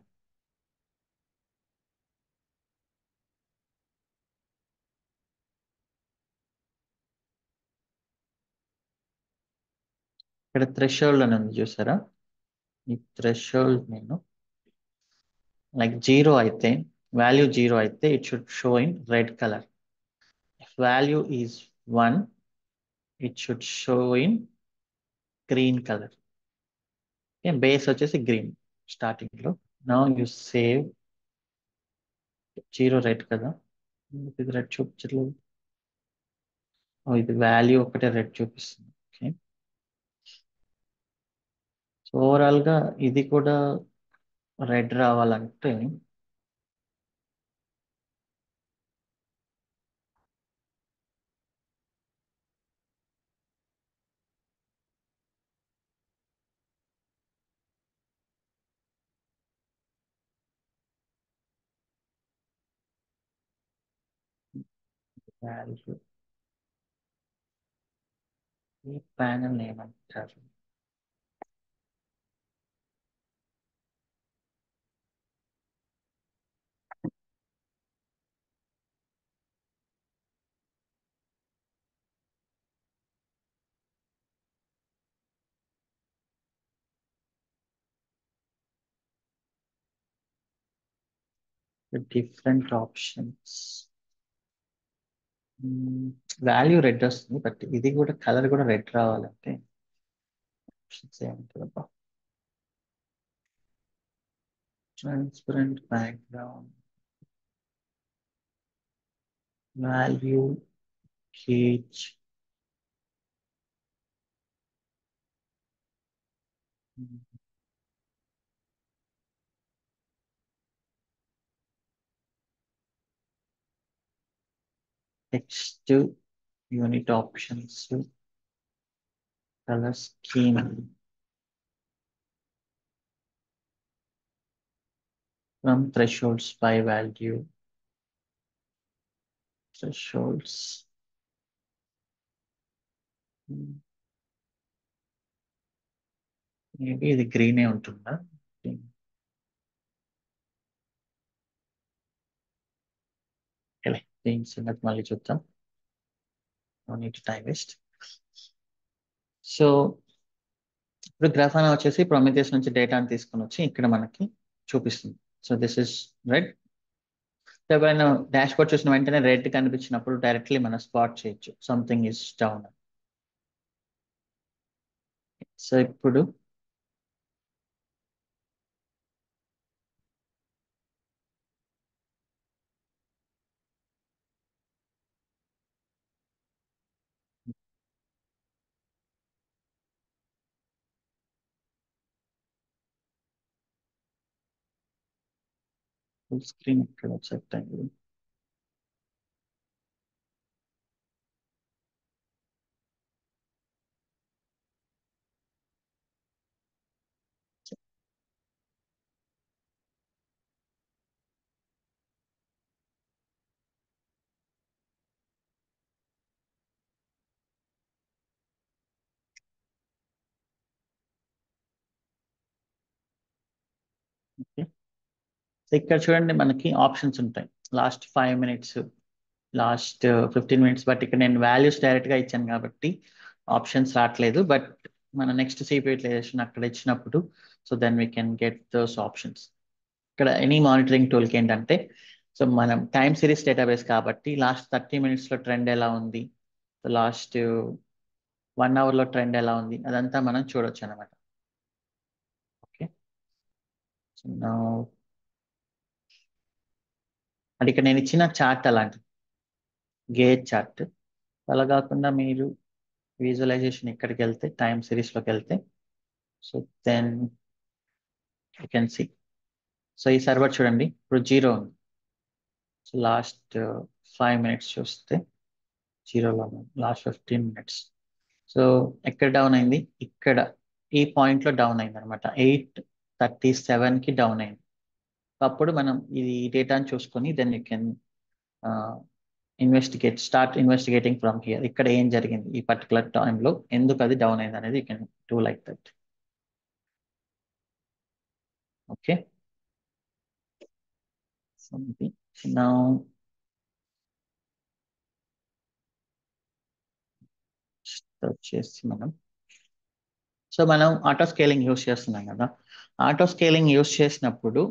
Speaker 1: ఇక్కడ థ్రెషోల్డ్ అని ఉంది చూసారా, ఈ థ్రెషోల్డ్ నేను లైక్ 0 అయితే, వాల్యూ 0 అయితే it should show in red colour. If value is 1 it should show in green colour. Base వచ్చేసి గ్రీన్ స్టార్టింగ్ లో. Now you save. 0 రెడ్ కదా, ఇది రెడ్ చూపించట్లేదు. ఓ, ఇది వాల్యూ ఒకటే రెడ్ చూపిస్తుంది. ఓకే, సో ఓవరాల్ గా ఇది కూడా రెడ్ రావాలంటే వాల్యూ ఈ ప్యానల్ ఏమంటారు? Different options. వాల్యూ రెడ్ వస్తుంది, బట్ ఇది కూడా కలర్ కూడా రెడ్ రావాలంటే ఆప్షన్స్ ఏమంటారు? Transparent background, value gauge, text, unit options, colour scheme, from thresholds by value, thresholds, maybe ఇది గ్రీనే ఉంటుందా? దీని సంగతి మళ్ళీ చూద్దాం, no need time waste. So ఇప్పుడు గ్రాఫానా వచ్చేసి ప్రొమిథియస్ నుంచి డేటాను తీసుకొని వచ్చి ఇక్కడ మనకి చూపిస్తుంది. So this is red. ఎప్పుడైనా డాష్ బోర్డ్ చూసిన వెంటనే రెడ్ కనిపించినప్పుడు డైరెక్ట్లీ మనం స్పాట్ చేయొచ్చు సంథింగ్ ఇస్ డౌన్. సో ఇప్పుడు ఫుల్ స్క్రీన్ ఇక్కడ సెట్ అయింది. సో ఇక్కడ చూడండి మనకి ఆప్షన్స్ ఉంటాయి. Last 5 minutes, last 15 minutes, but ఇక్కడ నేను వాల్యూస్ డైరెక్ట్ గా ఇచ్చాను కాబట్టి ఆప్షన్స్ రావట్లేదు. బట్ మన నెక్స్ట్ సిపి యూటిలైజేషన్ అక్కడ ఇచ్చినప్పుడు so then we can get those options. ఇక్కడ ఎనీ మానిటరింగ్ టూల్కి ఏంటంటే, సో మనం టైమ్ సిరీస్ డేటాబేస్ కాబట్టి లాస్ట్ 30 minutes లో ట్రెండ్ ఎలా ఉంది, లాస్ట్ 1 hour లో ట్రెండ్ ఎలా ఉంది, అదంతా మనం చూడొచ్చు అనమాట. ఓకే, సో అది ఇక్కడ నేను ఇచ్చిన చార్ట్ అలాంటి గేజ్ చార్ట్. అలా కాకుండా మీరు విజువలైజేషన్ ఇక్కడికి వెళ్తే టైమ్ సిరీస్లోకి వెళ్తే so then you can see. So ఈ సర్వర్ చూడండి ఇప్పుడు 0 ఉంది. సో లాస్ట్ 5 minutes చూస్తే 0లో ఉంది. లాస్ట్ 15 minutes సో ఎక్కడ డౌన్ అయింది? ఇక్కడ ఈ పాయింట్లో డౌన్ అయింది అనమాట. 8:37కి డౌన్ అయింది. అప్పుడు మనం ఇది డేటాను చూసుకొని then you can start investigating from here. ఇక్కడ ఏం జరిగింది ఈ పర్టికులర్ టైంలో, ఎందుకు అది డౌన్ అయింది అనేది you can do like that. Okay, now వచ్చేసి మనం ఆటో స్కేలింగ్ యూస్ చేస్తున్నాం కదా. ఆటో స్కేలింగ్ యూస్ చేసినప్పుడు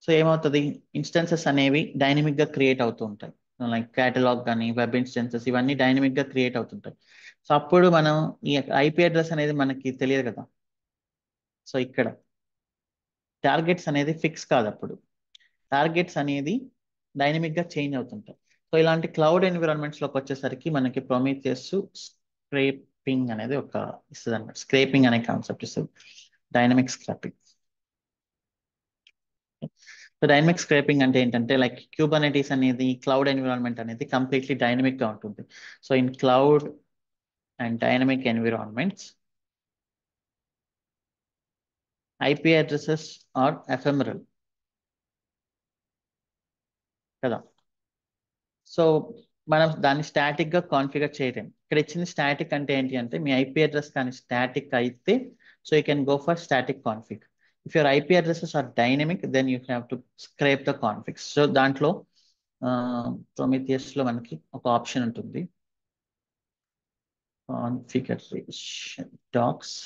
Speaker 1: సో ఏమవుతుంది, ఇన్స్టెన్సెస్ అనేవి డైనమిక్ గా క్రియేట్ అవుతూ ఉంటాయి. లైక్ కేటలాగ్ కానీ వెబ్ ఇన్స్టెన్సెస్ ఇవన్నీ డైనమిక్ గా క్రియేట్ అవుతుంటాయి. సో అప్పుడు మనం ఈ ఐపీ అడ్రస్ అనేది మనకి తెలియదు కదా. సో ఇక్కడ టార్గెట్స్ అనేది ఫిక్స్ కాదు, అప్పుడు టార్గెట్స్ అనేది డైనమిక్ గా చేంజ్ అవుతుంటాయి. సో ఇలాంటి క్లౌడ్ ఎన్విరాన్మెంట్స్ లోకి వచ్చేసరికి మనకి ప్రొమీథియస్ స్క్రేపింగ్ అనేది ఒక ఇస్తుంది అనమాట. స్క్రేపింగ్ అనే కాన్సెప్ట్ ఇస్తుంది, dynamic scraping. So dynamic scraping అంటే ఏంటంటే, లైక్ క్యూబర్నెటీస్ అనేది క్లౌడ్ ఎన్విరాన్మెంట్ అనేది కంప్లీట్లీ డైనమిక్ గా ఉంటుంది. So in cloud and dynamic environments IP addresses are ephemeral. కదా. సో మనం దాన్ని స్టాటిక్ గా కాన్ఫిగర్ చేయలేం. ఇక్కడ ఇచ్చిన స్టాటిక్ అంటే ఏంటి అంటే మీ ఐపీ అడ్రస్ కానీ స్టాటిక్ అయితే so you can go for static config. If your IP addresses are dynamic then you have to scrape the configs. So దాంట్లో ప్రొమిథియస్ లో మనకి ఒక ఆప్షన్ ఉంటుంది, configuration docs.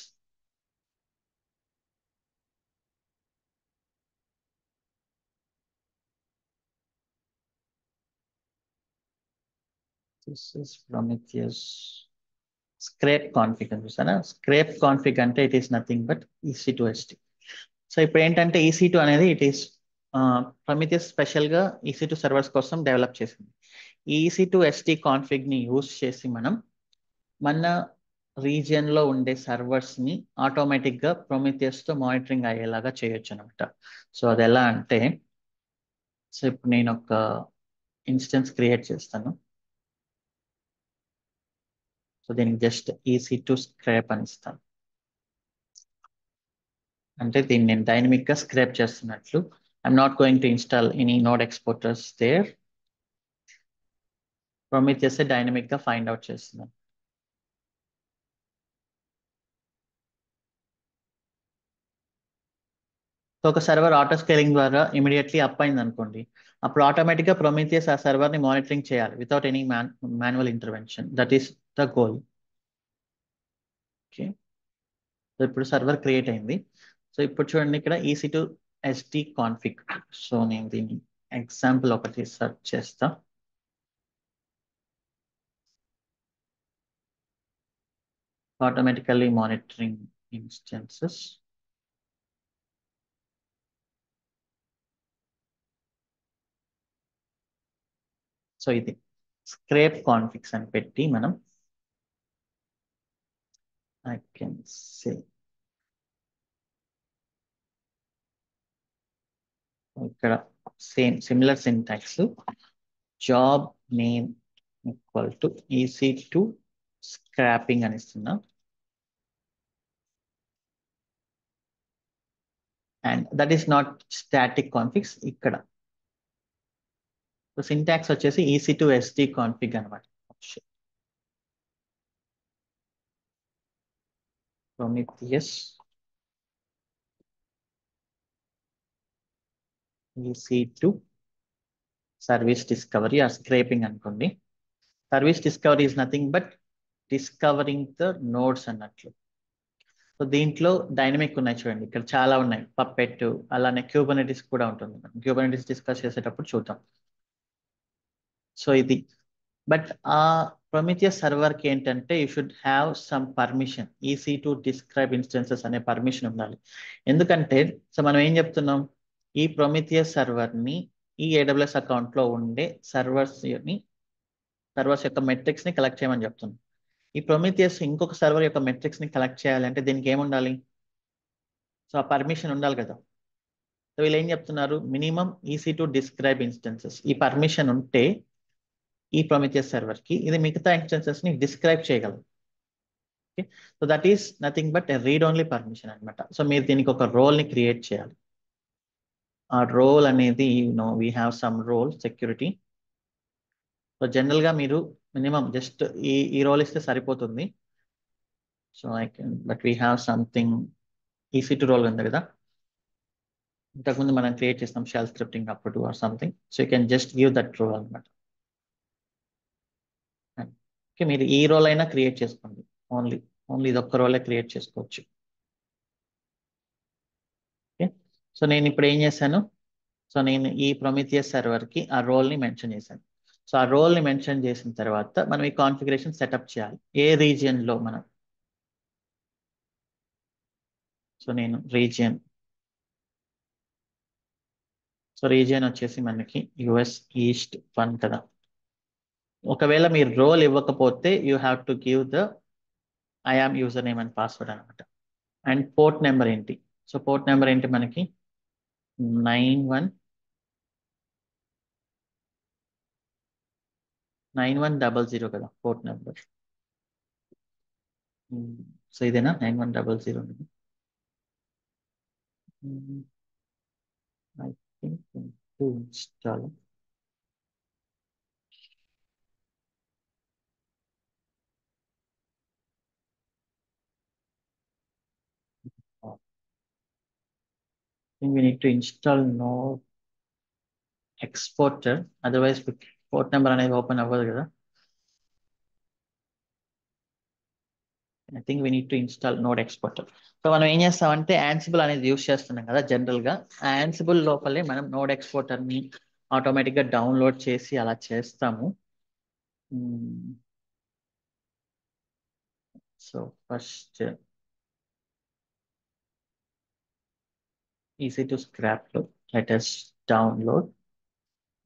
Speaker 1: This is Prometheus scrape config అని చూసారా. Scrape config అంటే it is nothing but EC2 SD. So ఇప్పుడు ఏంటంటే EC2 అనేది ఇట్ ఈస్ ప్రొమిథియస్ స్పెషల్ గా EC2 సర్వర్స్ కోసం డెవలప్ చేసింది. ఈ EC2 SD కాన్ఫిగ్ ని యూస్ చేసి మనం మన రీజియన్ లో ఉండే సర్వర్స్ ని ఆటోమేటిక్ గా ప్రొమిథియస్ తో మానిటరింగ్ అయ్యేలాగా చేయొచ్చు అనమాట. సో అది ఎలా అంటే, సో ఇప్పుడు నేను ఒక ఇన్స్టెన్స్ క్రియేట్ చేస్తాను. సో దీనికి జస్ట్ EC2 స్క్రేప్ అని ఇస్తాను. అంటే దీన్ని నేను డైనమిక్ గా స్క్రేప్ చేస్తున్నట్లు. I'm not going to install any node exporters there. Prometheus dynamic గా ఫైండ్ అవుట్ చేస్తున్నాను. సో ఒక సర్వర్ ఆటో స్కేలింగ్ ద్వారా ఇమీడియట్లీ అప్ అయింది అనుకోండి, అప్పుడు ఆటోమేటిక్ గా ప్రొమిథియస్ ఆ సర్వర్ ని మానిటరింగ్ చేయాలి without any manual intervention. That is the goal. Okay. So ఇప్పుడు సర్వర్ క్రియేట్ అయింది. సో ఇప్పుడు చూడండి ఇక్కడ EC2 SD కాన్ఫిగ్. సో నేను దీన్ని ఎగ్జాంపుల్ ఒకటి సెర్చ్ చేస్తా. Automatically monitoring instances. సో ఇది స్క్రేప్ కాన్ఫిగ్స్ అని పెట్టి మనం ఐ కెన్ సే ఇక్కడ same similar syntax, job name equal to EC2 scraping అని ఇస్తున్నా. And that is not static configs. ఇక్కడ సింటాక్స్ వచ్చేసి EC2 SD కాన్ఫిగ్ అనమాట. Prometheus EC2 service discovery or scraping అనుకోండి. Service discovery is nothing but discovering the nodes అన్నట్లు. So దీంట్లో dynamic ఉన్నాయి చూడండి, ఇక్కడ చాలా ఉన్నాయి. పప్పెట్, అలానే క్యూబర్నెటిస్ కూడా ఉంటుంది. క్యూబర్నెటిస్ డిస్కస్ చేసేటప్పుడు చూద్దాం. సో ఇది బట్ ఆ ప్రొమిథియస్ సర్వర్ కి ఏంటంటే you should have some permission. EC2 describe instances అనే పర్మిషన్ ఉండాలి. ఎందుకంటే సో మనం ఏం చెప్తున్నాం, ఈ ప్రొమిథియస్ సర్వర్ ని ఈ AWS అకౌంట్ లో ఉండే సర్వర్స్ యొక్క మెట్రిక్స్ ని కలెక్ట్ చేయమని చెప్తున్నాం. ఈ ప్రొమిథియస్ ఇంకొక సర్వర్ యొక్క మెట్రిక్స్ ని కలెక్ట్ చేయాలంటే దీనికి ఏముండాలి, సో ఆ పర్మిషన్ ఉండాలి కదా. సో వీళ్ళు ఏం చెప్తున్నారు, మినిమం EC2 డిస్క్రైబ్ ఇన్స్టెన్సెస్ ఈ పర్మిషన్ ఉంటే ఈ ప్రొమిథియస్ సర్వర్ కి ఇది మిగతా ఇన్స్టెన్సెస్ ని డిస్క్రైబ్ చేయగలరు. Okay. So that is nothing but read only permission అనమాట. సో మీరు దీనికి ఒక రోల్ ని క్రియేట్ చేయాలి. ఆ రోల్ అనేది we have some role security. So general గా మీరు మినిమం జస్ట్ ఈ రోల్ ఇస్తే సరిపోతుంది. So I can but we have something EC2 role ఉంది కదా, ఇంతకుముందు మనం క్రియేట్ చేస్తాం షెల్ స్క్రిప్టింగ్ అప్పుడు or something. So you can just give that role అనమాట. ఓకే, మీరు ఈ రోల్ అయినా క్రియేట్ చేసుకోండి. ఓన్లీ ఓన్లీ ఇది ఒక్క రోలే క్రియేట్ చేసుకోవచ్చు. ఓకే. సో నేను ఇప్పుడు ఏం చేశాను, సో నేను ఈ ప్రొమిథియస్ సర్వర్ కి ఆ రోల్ ని మెన్షన్ చేశాను. సో ఆ రోల్ ని మెన్షన్ చేసిన తర్వాత మనం ఈ కాన్ఫిగరేషన్ సెటప్ చేయాలి ఏ రీజియన్ లో మనం. సో నేను రీజియన్, సో రీజియన్ వచ్చేసి మనకి US ఈస్ట్ 1 కదా. ఒకవేళ మీరు రోల్ ఇవ్వకపోతే you have to give the I am user name and password అనమాట. అండ్ పోర్ట్ నెంబర్ ఏంటి, సో పోర్ట్ నెంబర్ ఏంటి మనకి 9100 కదా పోర్ట్ నెంబర్. సో ఇదేనా 9100? I think to install. think we need to install node exporter, otherwise port number అనేది open అవ్వదు కదా. I think we need to install node exporter. So మనం ఏం చేస్తామంటే యాన్సిబుల్ అనేది యూస్ చేస్తున్నాం కదా జనరల్ గా, ఆ యాన్సిబుల్ లోపలే మనం నోడ్ ఎక్స్పోర్టర్ ని ఆటోమేటిక్ గా డౌన్లోడ్ చేసి అలా చేస్తాము. So first easy to scrap లో let us download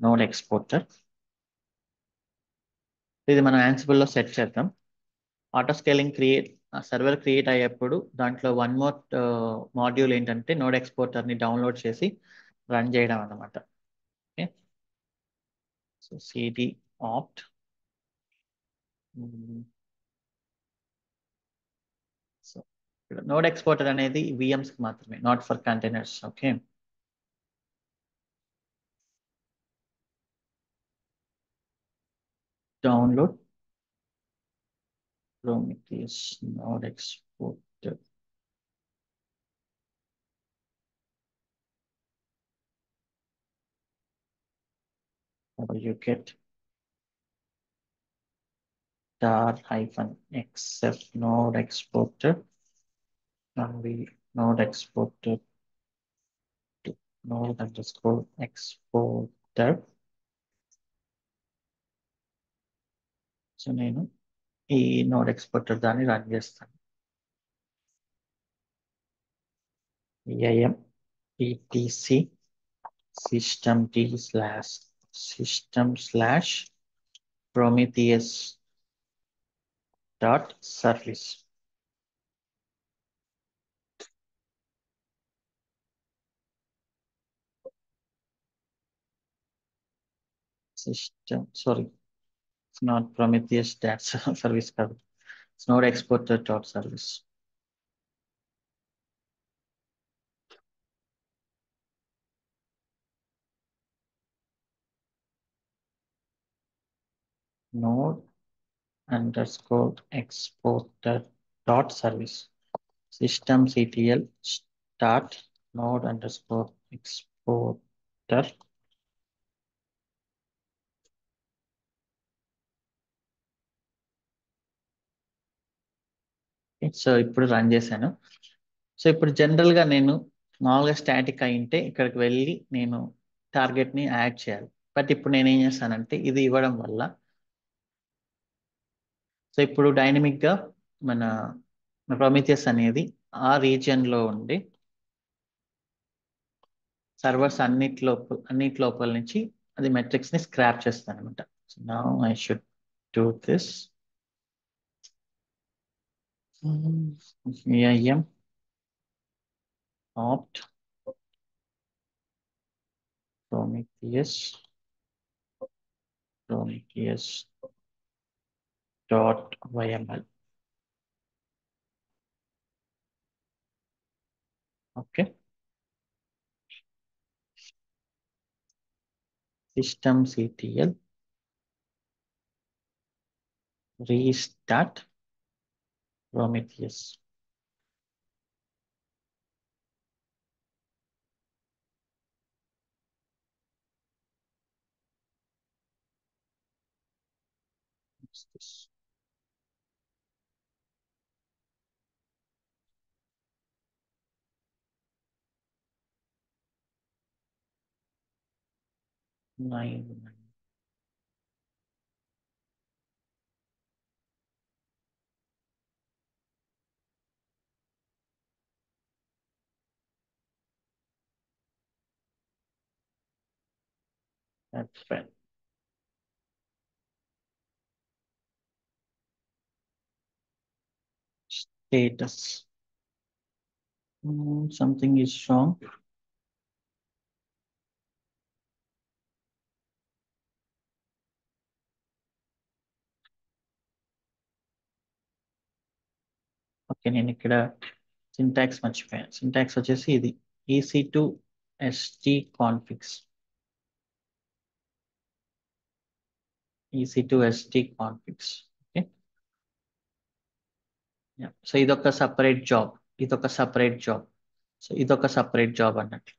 Speaker 1: node exporter. ఇది మనం యాన్సిబుల్ లో సెట్ చేద్దాం. ఆటో స్కేలింగ్ సర్వర్ క్రియేట్ అయ్యేప్పుడు దాంట్లో వన్ మోర్ మాడ్యూల్ ఏంటంటే నోడ్ ఎక్స్పోర్టర్ ని డౌన్లోడ్ చేసి రన్ చేయడం అన్నమాట. Okay, so CD opt so node exporter అనేది VMs కి మాత్రమే, not for containers. Okay, download Prometheus node exporter. How do you get *-xf node exporter and we node exporter to node underscore exporter. So నేను ఈ node exporter దాన్ని run చేస్తాను. IAM etc system/Prometheus dot service. Sorry, it's not Prometheus dot service card. It's node exporter dot service. Node underscore exporter dot service. Systemctl start node underscore exporter. So ఇప్పుడు run చేశాను. So ఇప్పుడు general గా నేను మామూలుగా static అయింటే ఇక్కడికి వెళ్ళి నేను target ని యాడ్ చేయాలి. బట్ ఇప్పుడు నేను ఏం చేస్తానంటే ఇది ఇవ్వడం వల్ల సో ఇప్పుడు డైనమిక్ గా మన ప్రొమిథియస్ అనేది ఆ రీజియన్ లో ఉండి సర్వర్స్ అన్నిటి లోపల నుంచి అది మెట్రిక్స్ ని స్క్రాప్ చేస్తాను అనమాట. So now I should do this. IAM opt Prometheus dot YML. Okay. Systemctl restart Prometheus. What's this? Nine. That's fine. Status. Something is wrong. Okay, నేను ఇక్కడ సింటాక్స్ మర్చిపోయాను. సింటాక్స్ వచ్చేసి ఇది EC2 ST configs. EC2 ST configs. Okay, so ఇదొక separate job, ఇదొక separate job, so ఇదొక separate job అన్నట్లు.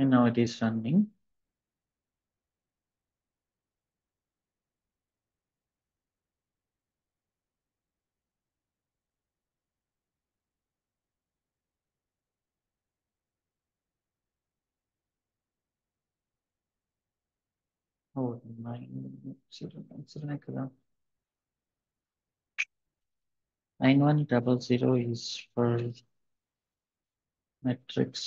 Speaker 1: and now it is running. Oh, 9090 కదా. 9100 is for metrics.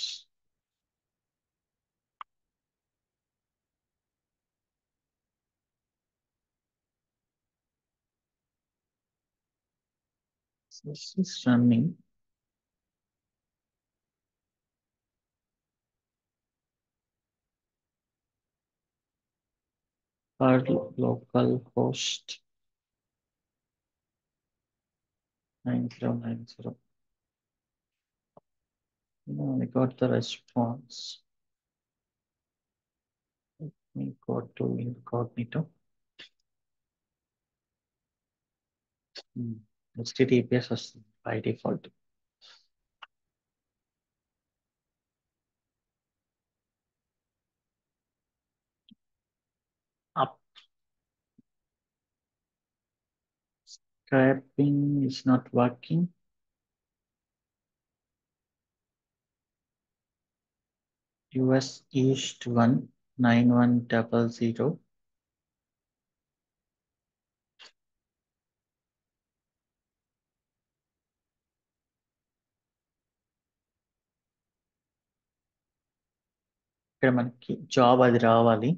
Speaker 1: This is running. For local host 9090. No, I got the response. Let me go to incognito. HTTPS వస్తుంది by default. Scraping is not working. US East 19100. ఇక్కడ మనకి job అది రావాలి.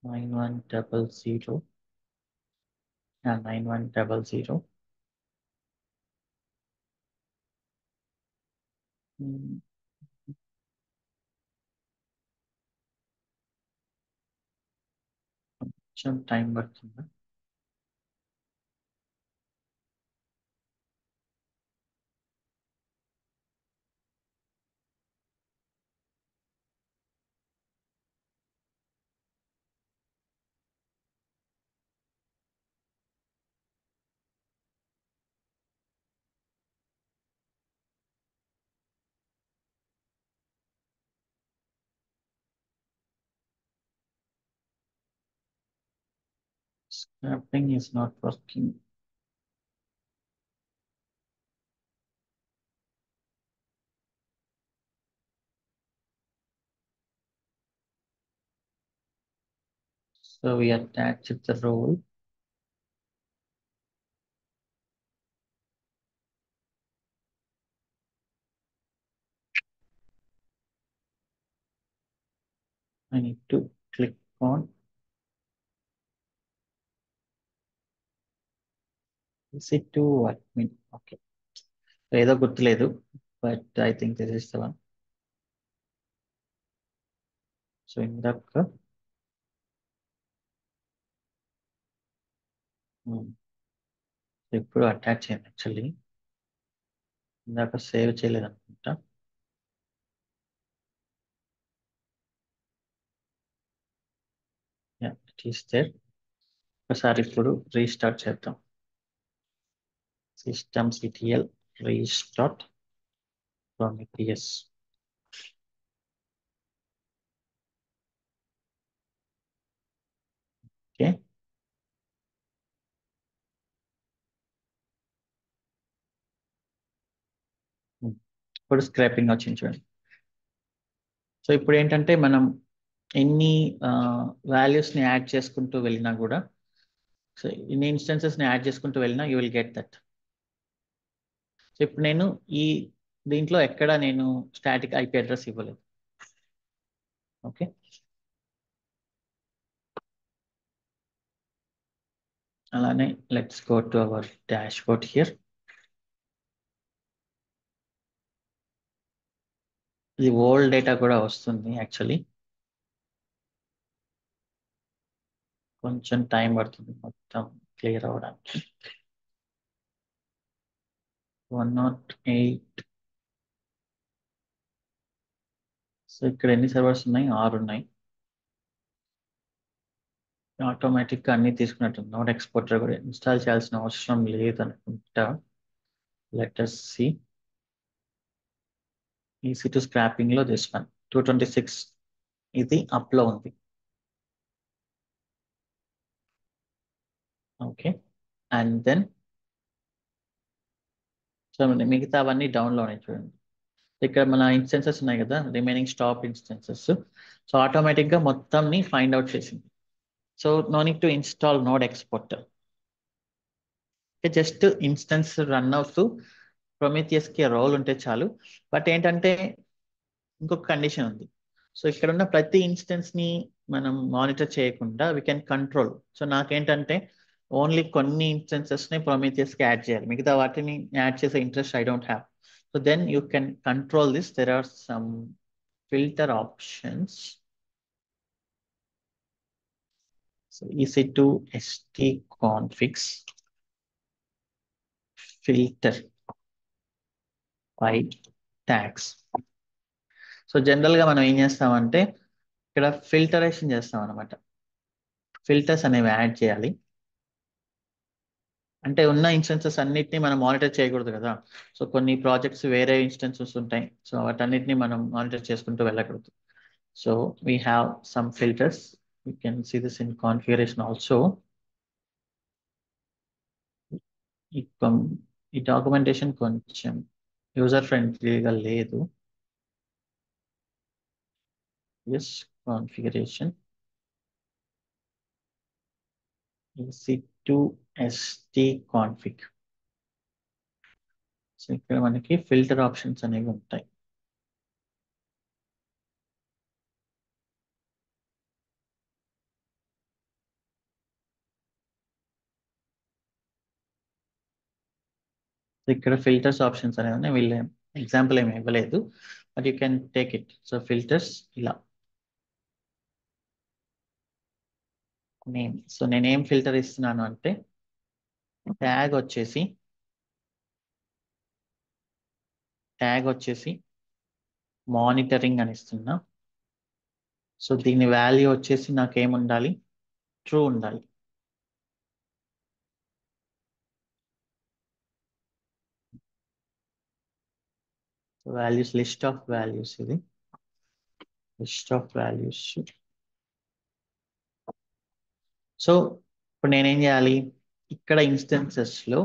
Speaker 1: Nine one double zero. 9100. కొంచెం time పడుతుంది. Scrapping is not working. So we attach the role. I need to click on EC2 admin. Okay. ఏదో గుర్తులేదు, but I think this is the one. So ఇందాక ఇప్పుడు attach చేయండి. Actually ఇందాక save చేయలేదు అనుకుంటా. It is there. ఒకసారి ఇప్పుడు రీస్టార్ట్ చేద్దాం. systemctl restart prometheus. ఓకే, ఇప్పుడు స్క్రాపింగ్ వచ్చింది చూడండి. సో ఇప్పుడు ఏంటంటే మనం ఎన్ని వాల్యూస్ని యాడ్ చేసుకుంటూ వెళ్ళినా కూడా, సో ఇన్ని ఇన్స్టెన్సెస్ని యాడ్ చేసుకుంటూ వెళ్ళినా you will get that. So ఇప్పుడు నేను ఈ దీంట్లో ఎక్కడ నేను స్టాటిక్ ఐపీ అడ్రస్ ఇవ్వలేదు. ఓకే, అలానే let's go to our dash board here. ఇది ఓల్డ్ డేటా కూడా వస్తుంది యాక్చువల్లీ. కొంచెం టైం పడుతుంది మొత్తం క్లియర్ అవ్వడానికి. 108 సో ఇక్కడ ఎన్ని సర్వర్స్ ఉన్నాయి? 6 ఉన్నాయి. ఆటోమేటిక్గా అన్ని తీసుకున్నట్టు నోట్ ఎక్స్పోర్టర్ కూడా ఇన్స్టాల్ చేయాల్సిన అవసరం లేదనుకుంటా. లెటస్ సి EC2 స్క్రాపింగ్ లో దిస్ వన్ 226 ఇది అప్ లో ఉంది. ఓకే, అండ్ దెన్ సో మిగతా అవన్నీ డౌన్లో ఉన్నాయి చూడండి. ఇక్కడ మన ఇన్స్టెన్సెస్ ఉన్నాయి కదా, రిమైనింగ్ స్టాప్ ఇన్స్టెన్సెస్. సో ఆటోమేటిక్గా మొత్తంని ఫైండ్ అవుట్ చేసింది. So no need to install node exporter. Just instance run అవుతూ ప్రొమీథియస్కి రోల్ ఉంటే చాలు. బట్ ఏంటంటే ఇంకొక కండిషన్ ఉంది. సో ఇక్కడ ఉన్న ప్రతి ఇన్స్టెన్స్ ని మనం మానిటర్ చేయకుండా వీ కెన్ కంట్రోల్. సో నాకేంటంటే ఓన్లీ కొన్ని ఇన్స్టెన్సెస్ ని ప్రొమీథియస్ కి యాడ్ చేయాలి, మిగతా వాటిని యాడ్ చేసే interest I don't have. So then you can control this. There are some filter options. So EC2 ST configs filter by tags. So general గా మనం ఏం చేస్తామంటే ఇక్కడ ఫిల్టరేషన్ చేస్తాం అనమాట. ఫిల్టర్స్ అనేవి యాడ్ చేయాలి. అంటే ఉన్న ఇన్స్టెన్సెస్ అన్నిటిని మనం మానిటర్ చేయకూడదు కదా. సో కొన్ని ప్రాజెక్ట్స్ వేరే ఇన్స్టెన్సెస్ ఉంటాయి. సో వాటన్నిటిని మనం మానిటర్ చేసుకుంటూ వెళ్ళకూడదు. So we have some filters. You can see this in configuration also. ఈ ఈ డాక్యుమెంటేషన్ కొంచెం యూజర్ ఫ్రెండ్లీగా లేదు. Yes, configuration EC2 ST config. So ఇక్కడ మనకి ఫిల్టర్ ఆప్షన్స్ అనేవి ఉంటాయి. ఇక్కడ ఫిల్టర్స్ ఆప్షన్స్ అనేవి ఉన్నాయి. వీళ్ళు ఎగ్జాంపుల్ ఏమి ఇవ్వలేదు, but you can take it. So filters ఇలా నేమ్. సో నేను ఏం ఫిల్టర్ ఇస్తున్నాను అంటే ట్యాగ్ వచ్చేసి మానిటరింగ్ అని ఇస్తున్నా. సో దీని వాల్యూ వచ్చేసి నాకు ఏముండాలి? ట్రూ ఉండాలి. So values, list of values, ఇది లిస్ట్ ఆఫ్ వాల్యూస్. సో ఇప్పుడు నేనేం చేయాలి? ఇక్కడ ఇన్స్టెన్సెస్ లో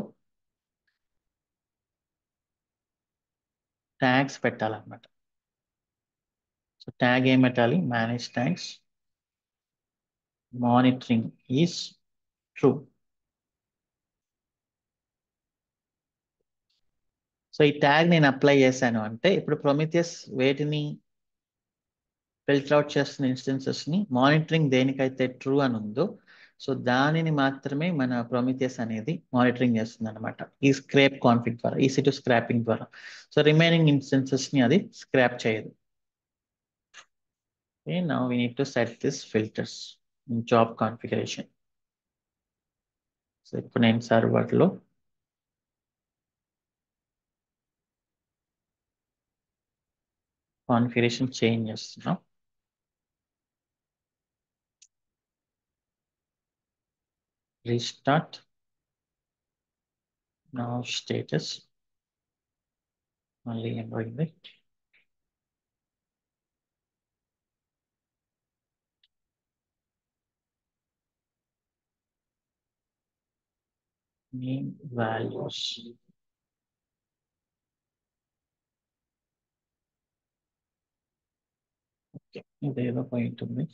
Speaker 1: ట్యాగ్స్ పెట్టాలన్నమాట. సో ట్యాగ్ ఏం పెట్టాలి? Manage tags monitoring is true. So ఈ ట్యాగ్ నేను అప్లై చేశాను అంటే ఇప్పుడు ప్రొమిథియస్ వేటిని ఫిల్టర్ అవుట్ చేస్తున్న ఇన్స్టెన్సెస్ ని మానిటరింగ్ దేనికైతే ట్రూ అని ఉందో సో దానిని మాత్రమే మన ప్రొమిథియస్ అనేది మానిటరింగ్ చేస్తుంది అనమాట, ఈ స్క్రాప్ కాన్ఫిగ్ ద్వారా, EC2 స్క్రాపింగ్ ద్వారా. సో రిమైనింగ్ ఇన్స్టెన్సెస్ ని అది స్క్రాప్ చేయదు. Okay, now we need to set this filters in job configuration. So ఇప్పుడు నేను సర్వర్ లో కాన్ఫిగరేషన్ చేంజ్ చేస్తున్నా. రీస్టార్ట్ నా స్టేటస్ మళ్ళీ ఏం పోయింది? Name values. ఓకే, ఇదేదో పాయింట్ ఉంది.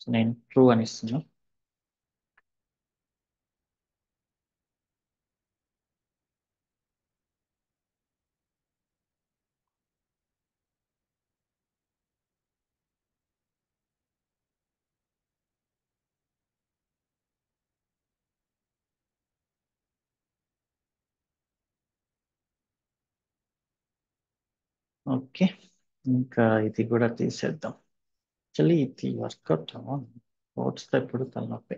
Speaker 1: సో నేను ట్రూ అని ఇస్తున్నా. ఓకే, ఇంకా ఇది కూడా తీసేద్దాం. యాక్చువల్లీ ఇది వర్కౌట్ అవ్వాలి. కోడ్స్తో ఎప్పుడు తలనొప్పి.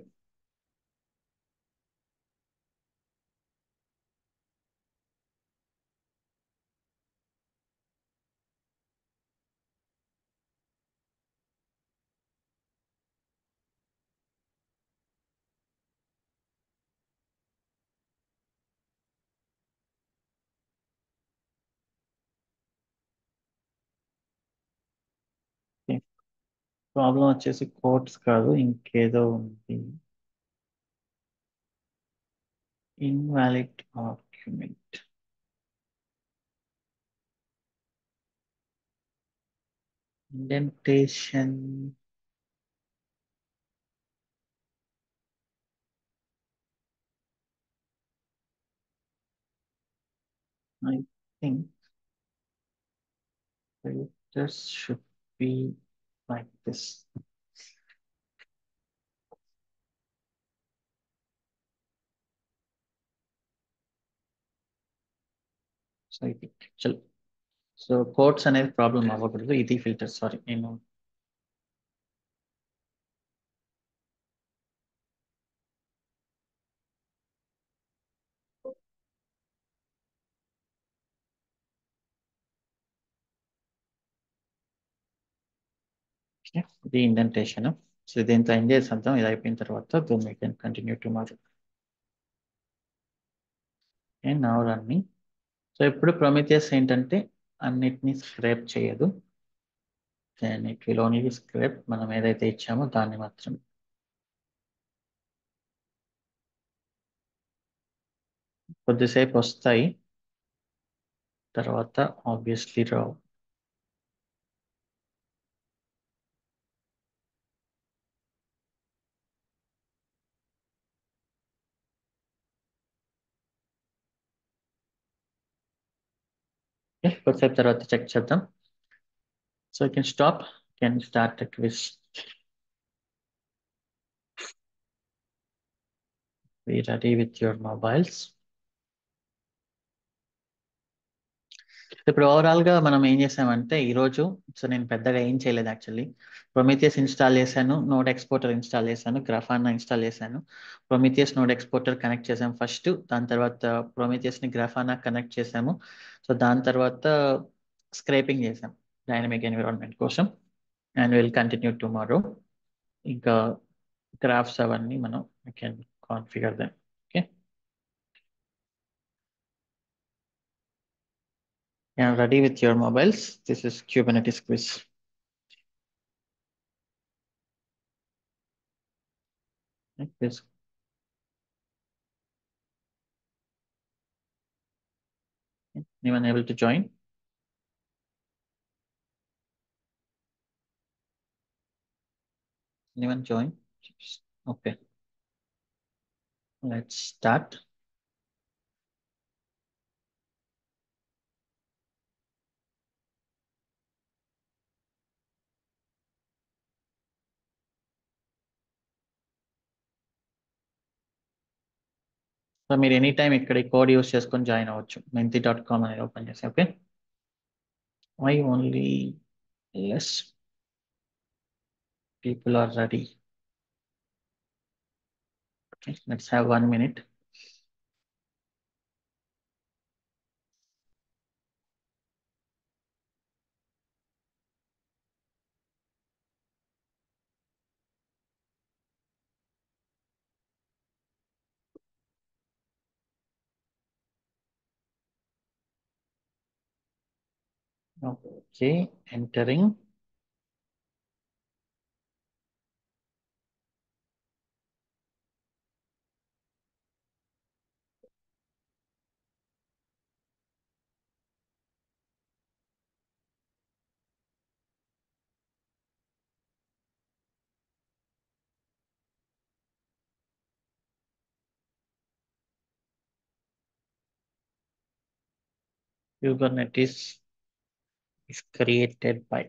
Speaker 1: ప్రాబ్లం వచ్చేసి కోడ్స్ కాదు, ఇంకేదో ఉంది. Invalid argument. Indentation. I think filters should be like this. So ఇది చల్. సో కోడ్స్ అనేది ప్రాబ్లం అవ్వకూడదు, ఇది ఫిల్టర్. సారీ, నేను ఇది ఇండెంటేషన్. సో దీంతో ఎండ్ చేసేద్దాం. ఇది అయిపోయిన తర్వాత then we can continue tomorrow. And now running. So ఇప్పుడు ప్రొమిథియస్ ఏంటంటే అన్నిటినీ స్క్రేప్ చేయదు. Then it will only scrape మనం ఏదైతే ఇచ్చామో దాన్ని మాత్రం. కొద్దిసేపు వస్తాయి, తర్వాత ఆబ్వియస్లీ రావు. కొద్దిసేపు తర్వాత చెక్ చేద్దాం. So you can stop, can start the quiz. Be ready with your mobiles. ఇప్పుడు ఓవరాల్ గా మనం ఏం చేసామంటే ఈరోజు, సో నేను పెద్దగా ఏం చేయలేదు యాక్చువల్లీ. ప్రొమిథియస్ ఇన్స్టాల్ చేశాను, నోడ్ ఎక్స్పోర్టర్ ఇన్స్టాల్ చేశాను, గ్రాఫానా ఇన్స్టాల్ చేశాను. ప్రొమిథియస్ నోడ్ ఎక్స్పోర్టర్ కనెక్ట్ చేసాము ఫస్ట్, దాని తర్వాత ప్రొమిథియస్ ని గ్రాఫానా కనెక్ట్ చేసాము. సో దాని తర్వాత స్క్రేపింగ్ చేసాం డైనమిక్ ఎన్విరాన్మెంట్ కోసం. And will continue tomorrow. ఇంకా గ్రాఫ్స్ అవన్నీ మనం can configure them. Okay. Ready with your mobiles. This is Kubernetes quiz. Quiz. Anyone able to join? Anyone join? Okay. Let's start. So మీరు any time ఇక్కడ ఈ code use చేసుకొని join అవ్వచ్చు. menti.com అనేది open చేసి. Okay. Why only less people are ready? Okay, let's have 1 minute. Okay, entering. Kubernetes is created by.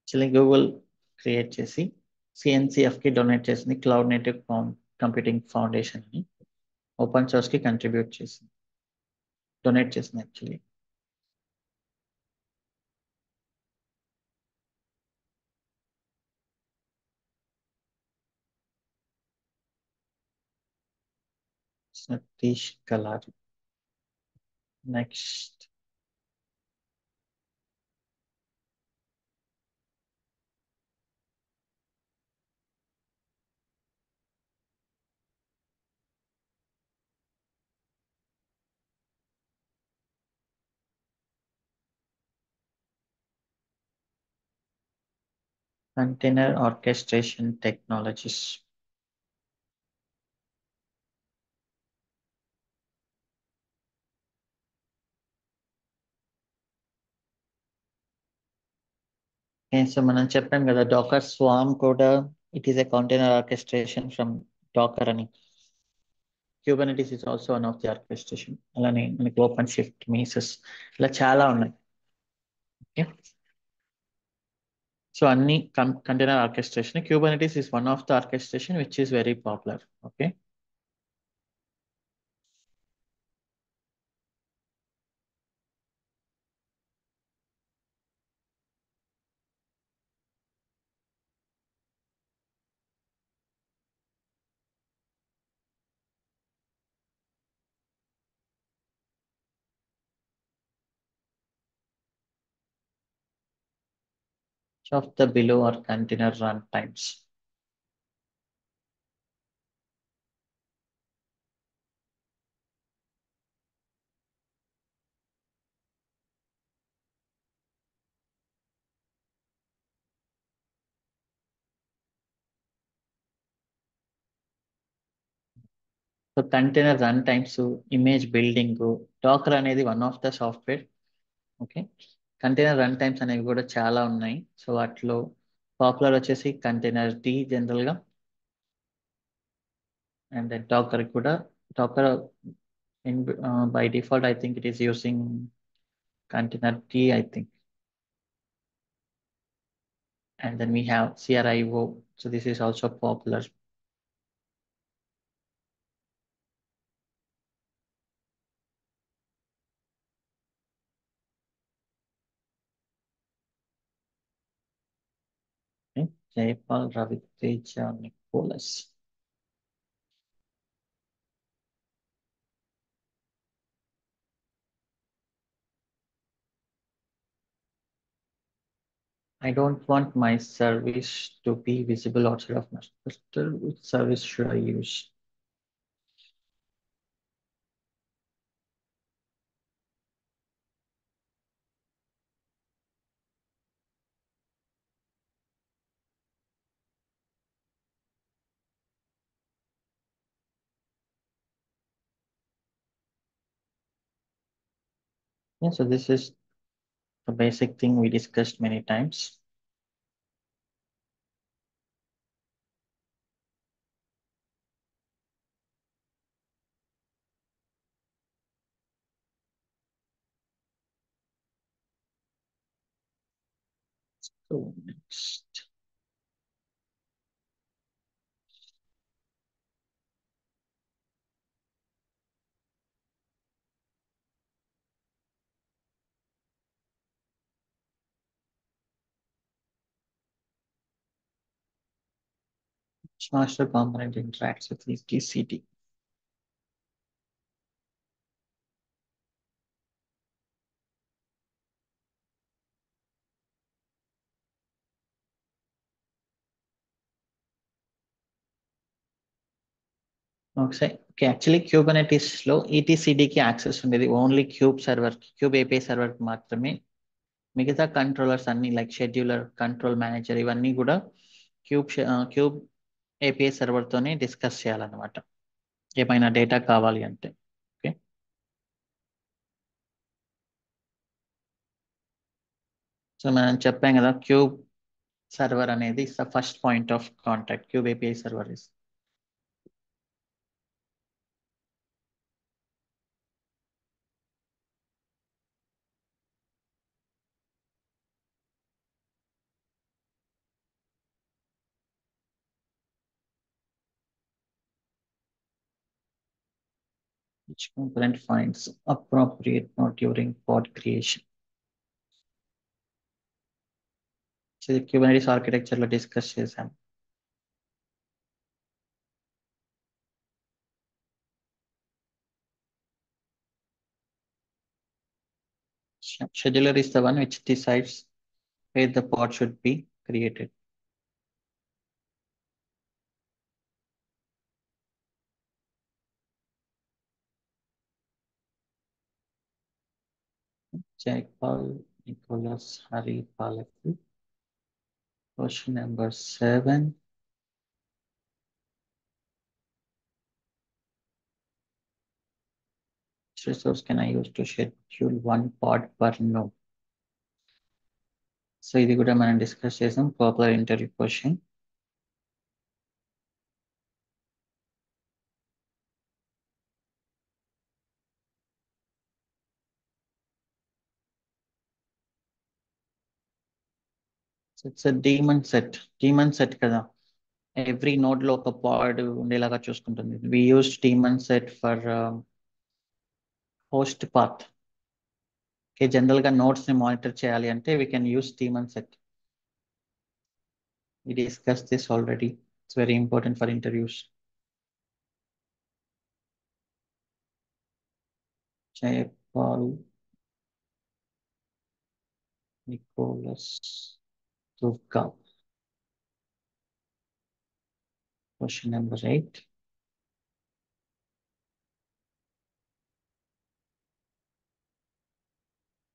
Speaker 1: Actually, Google create చేసి CNCF కి donate చేసింది, క్లౌడ్ నేటివ్ కంప్యూటింగ్ ఫౌండేషన్ ని. Open source కి contribute చేసింది, donate చేసింది actually. Satish Kalari. Next. Container orchestration technologies. So మనం చెప్పాం కదా డాకర్ స్వామ్ కూడా it is a container orchestration from Docker అని. Kubernetes is also one of the orchestration. అలానే మనకి ఓపెన్ షిఫ్ట్ మీసెస్ ఇలా చాలా ఉన్నాయి. ఓకే, సో అన్ని container orchestration. Kubernetes is one of the orchestration which is very popular. Okay, of the below are container run times. So container run times, image building, Docker అనేది one of the software. Okay, container run times అనేవి కూడా చాలా ఉన్నాయి. So వాటిలో popular వచ్చేసి container T జనరల్గా, and Docker కూడా. Docker in by default I think it is using container T I think. And then we have CRIO. So this is also popular. Okay. Jaypal Raviteja Nicholas. I don't want my service to be visible outside of my cluster. Which service should I use? Yeah, so this is the basic thing we discussed many times. So next, master component interacts with etcd. Okay, actually Kubernetes లో ETCD కి access ఉండేది only cube server, cube API server మాత్రమే. మిగతా controllers అన్ని like scheduler, control manager ఇవన్నీ కూడా cube API server తోనే discuss చేయాలన్నమాట ఏమైనా డేటా కావాలి అంటే. ఓకే, సో మనం చెప్పాం కదా క్యూబ్ సర్వర్ అనేది first point of contact. Cube API server is which component finds appropriate node during pod creation. So Kubernetes architecture లో డిస్కస్ చేశాం. Scheduler is the one which decides where the pod should be created. Jaipal Nicholas Hari Palaku. Question number 7. Which resource can I use to schedule one pod per node? So ఇది కూడా మనం discuss చేసాం popular interview question. It's daemon set కదా, every node లో ఒక pod ఉండేలాగా చూసుకుంటుంది. We use daemon set for host path. General గా నోట్స్ ని మానిటర్ చేయాలి అంటే we can use daemon set. We discussed this already. It's very important for interviews. Jayapal Nicholas Durga. Question number 8.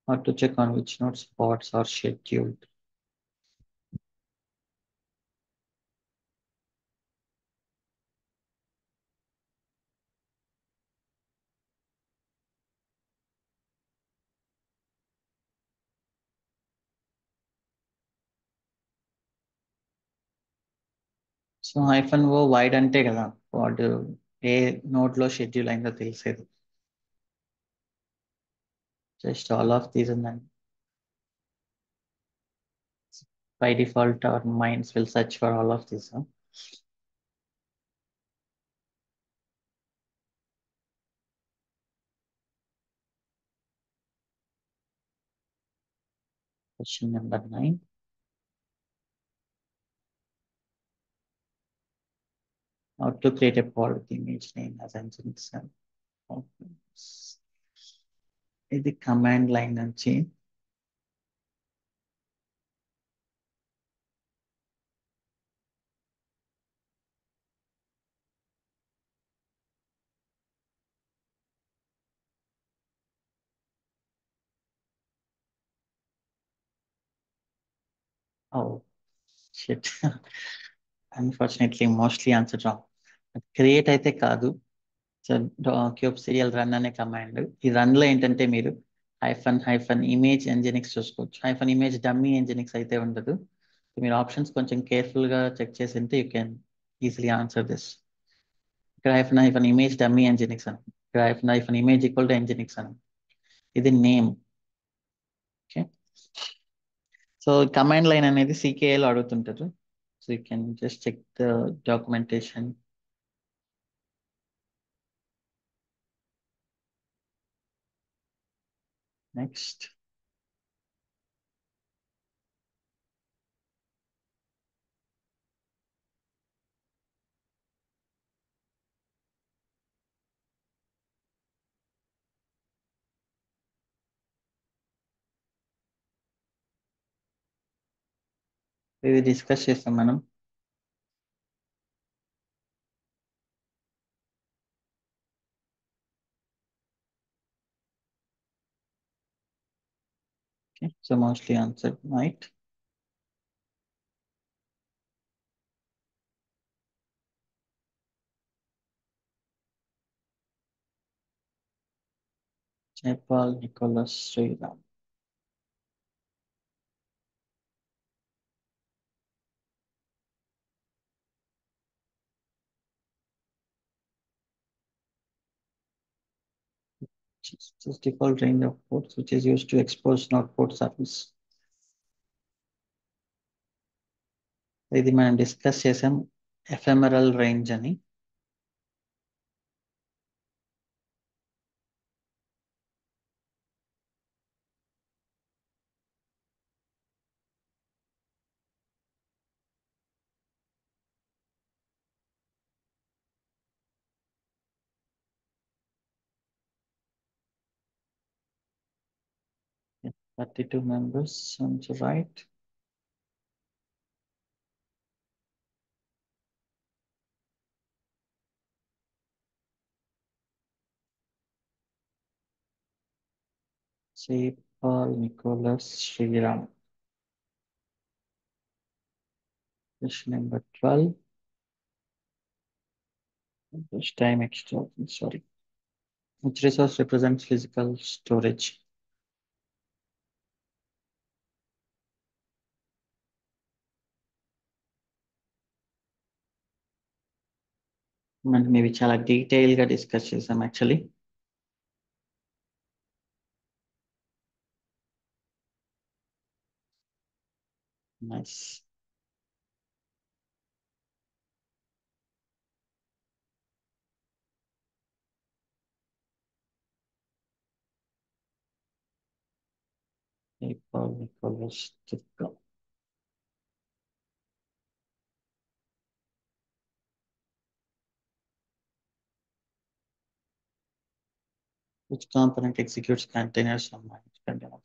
Speaker 1: How to check on which nodes pods are scheduled? So -O wide అంటే కదా వాడు ఏ node లో schedule అయిందో తెలిసేది. Just all of these ఉందండి. By default our minds will search for all of this. Question number 9. How to create a pod with image name as Nginx. ఇది command line నుంచి oh shit. Unfortunately mostly answered wrong. Create అయితే కాదు. So cube serial run అనే command. ఈ run లో ఏంటంటే మీరు hyphen image Nginx చూసుకోవచ్చు. హైఫన్ ఇమేజ్ డమ్మీ ఎంజినిక్స్ అయితే ఉండదు. మీరు ఆప్షన్స్ కొంచెం కేర్ఫుల్ గా చెక్ చేసి ఉంటే you can easily answer this. ఇక్కడ హైఫన్ ఇమేజ్ డమ్మీ ఎంజినిక్స్ అని, ఇక్కడ hyphen image equal to nginx అని. ఇది name. Okay, so command line అనేది CKL అడుగుతుంటారు. So you can just check the documentation. Next ఇది డిస్కస్ చేస్తాం మనం. Okay, so mostly answered right. Jayapal Nicholas Sriram. This default range of ports which is used to expose not port service. ఇది మనం discuss చేసాం ఎఫెమరల్ range అని. Yeah, 32 members sounds right. Jayapal Nicholas Sriram. Question number 12. This time extra, sorry. Which resource represents physical storage? మనం ఇవి చాలా detail గా discuss చేసాం actually. Nice. Which component executes containers on my container?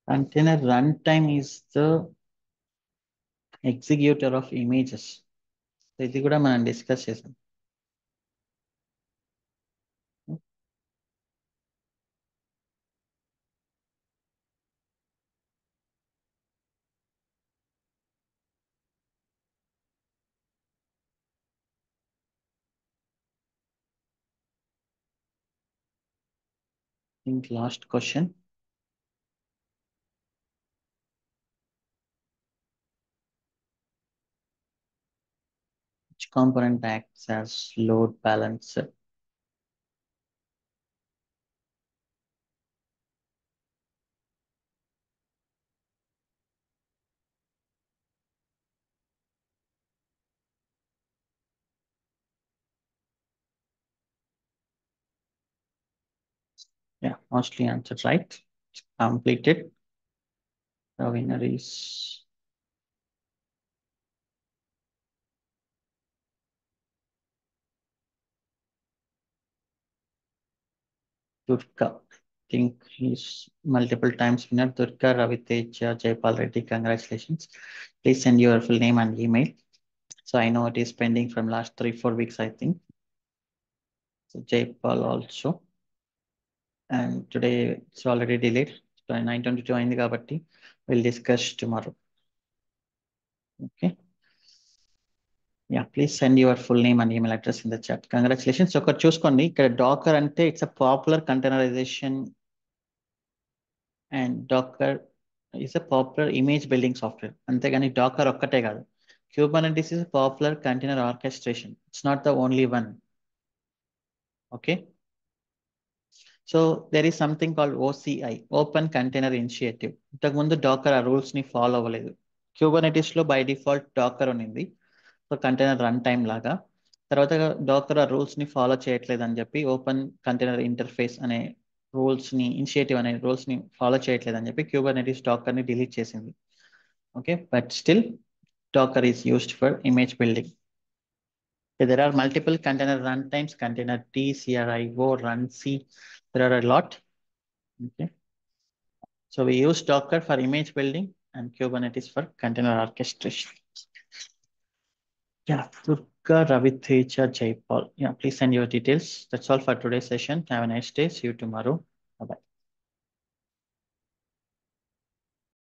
Speaker 1: Container runtime is the executor of images. So ఇది కూడా మనం discuss చేసాం. think last question. Which component acts as load balancer? Yeah, mostly answered right. It's completed. The winner is Durga. I think he's multiple times winner. Durga Raviteja Jaipal Reddy. Congratulations. Please send your full name and email. So I know it is pending from last 3-4 weeks, I think. So Jaipal also. And today it's already delayed. So 9:22 అయింది కాబట్టి we'll discuss tomorrow. Okay. Yeah, please send your full name and email address in the chat. Congratulations. ఒకటి చూసుకోండి, ఇక్కడ Docker అంటే it's a popular containerization and Docker is a popular image building software. అంతేగాని Docker ఒక్కటే కాదు. Kubernetes is a popular container orchestration. It's not the only one. Okay. So there is something called OCI, Open Container Initiative. ఇంతకుముందు Dakar ఆ rules ని follow అవ్వలేదు. Kubernetes లో by default Dakar ఉంది, so container run time లాగా. తర్వాత Dakar ఆ rules ని ఫాలో చేయట్లేదు అని చెప్పి ఓపెన్ కంటైనర్ ఇంటర్ఫేస్ అనే రూల్స్ ని, ఇనిషియేటివ్ అనే రూల్స్ ని ఫాలో చేయట్లేదు అని చెప్పి Kubernetes డాకర్ ని డిలీట్ చేసింది. Okay, but still Docker is used for image building. There are multiple container runtimes, container T, CRIO, run C. There are a lot. Okay. So we use Docker for image building and Kubernetes for container orchestration. Yeah, Durga Raviteja Jaipal. Yeah, please send your details. That's all for today's session. Have a nice day. See you tomorrow.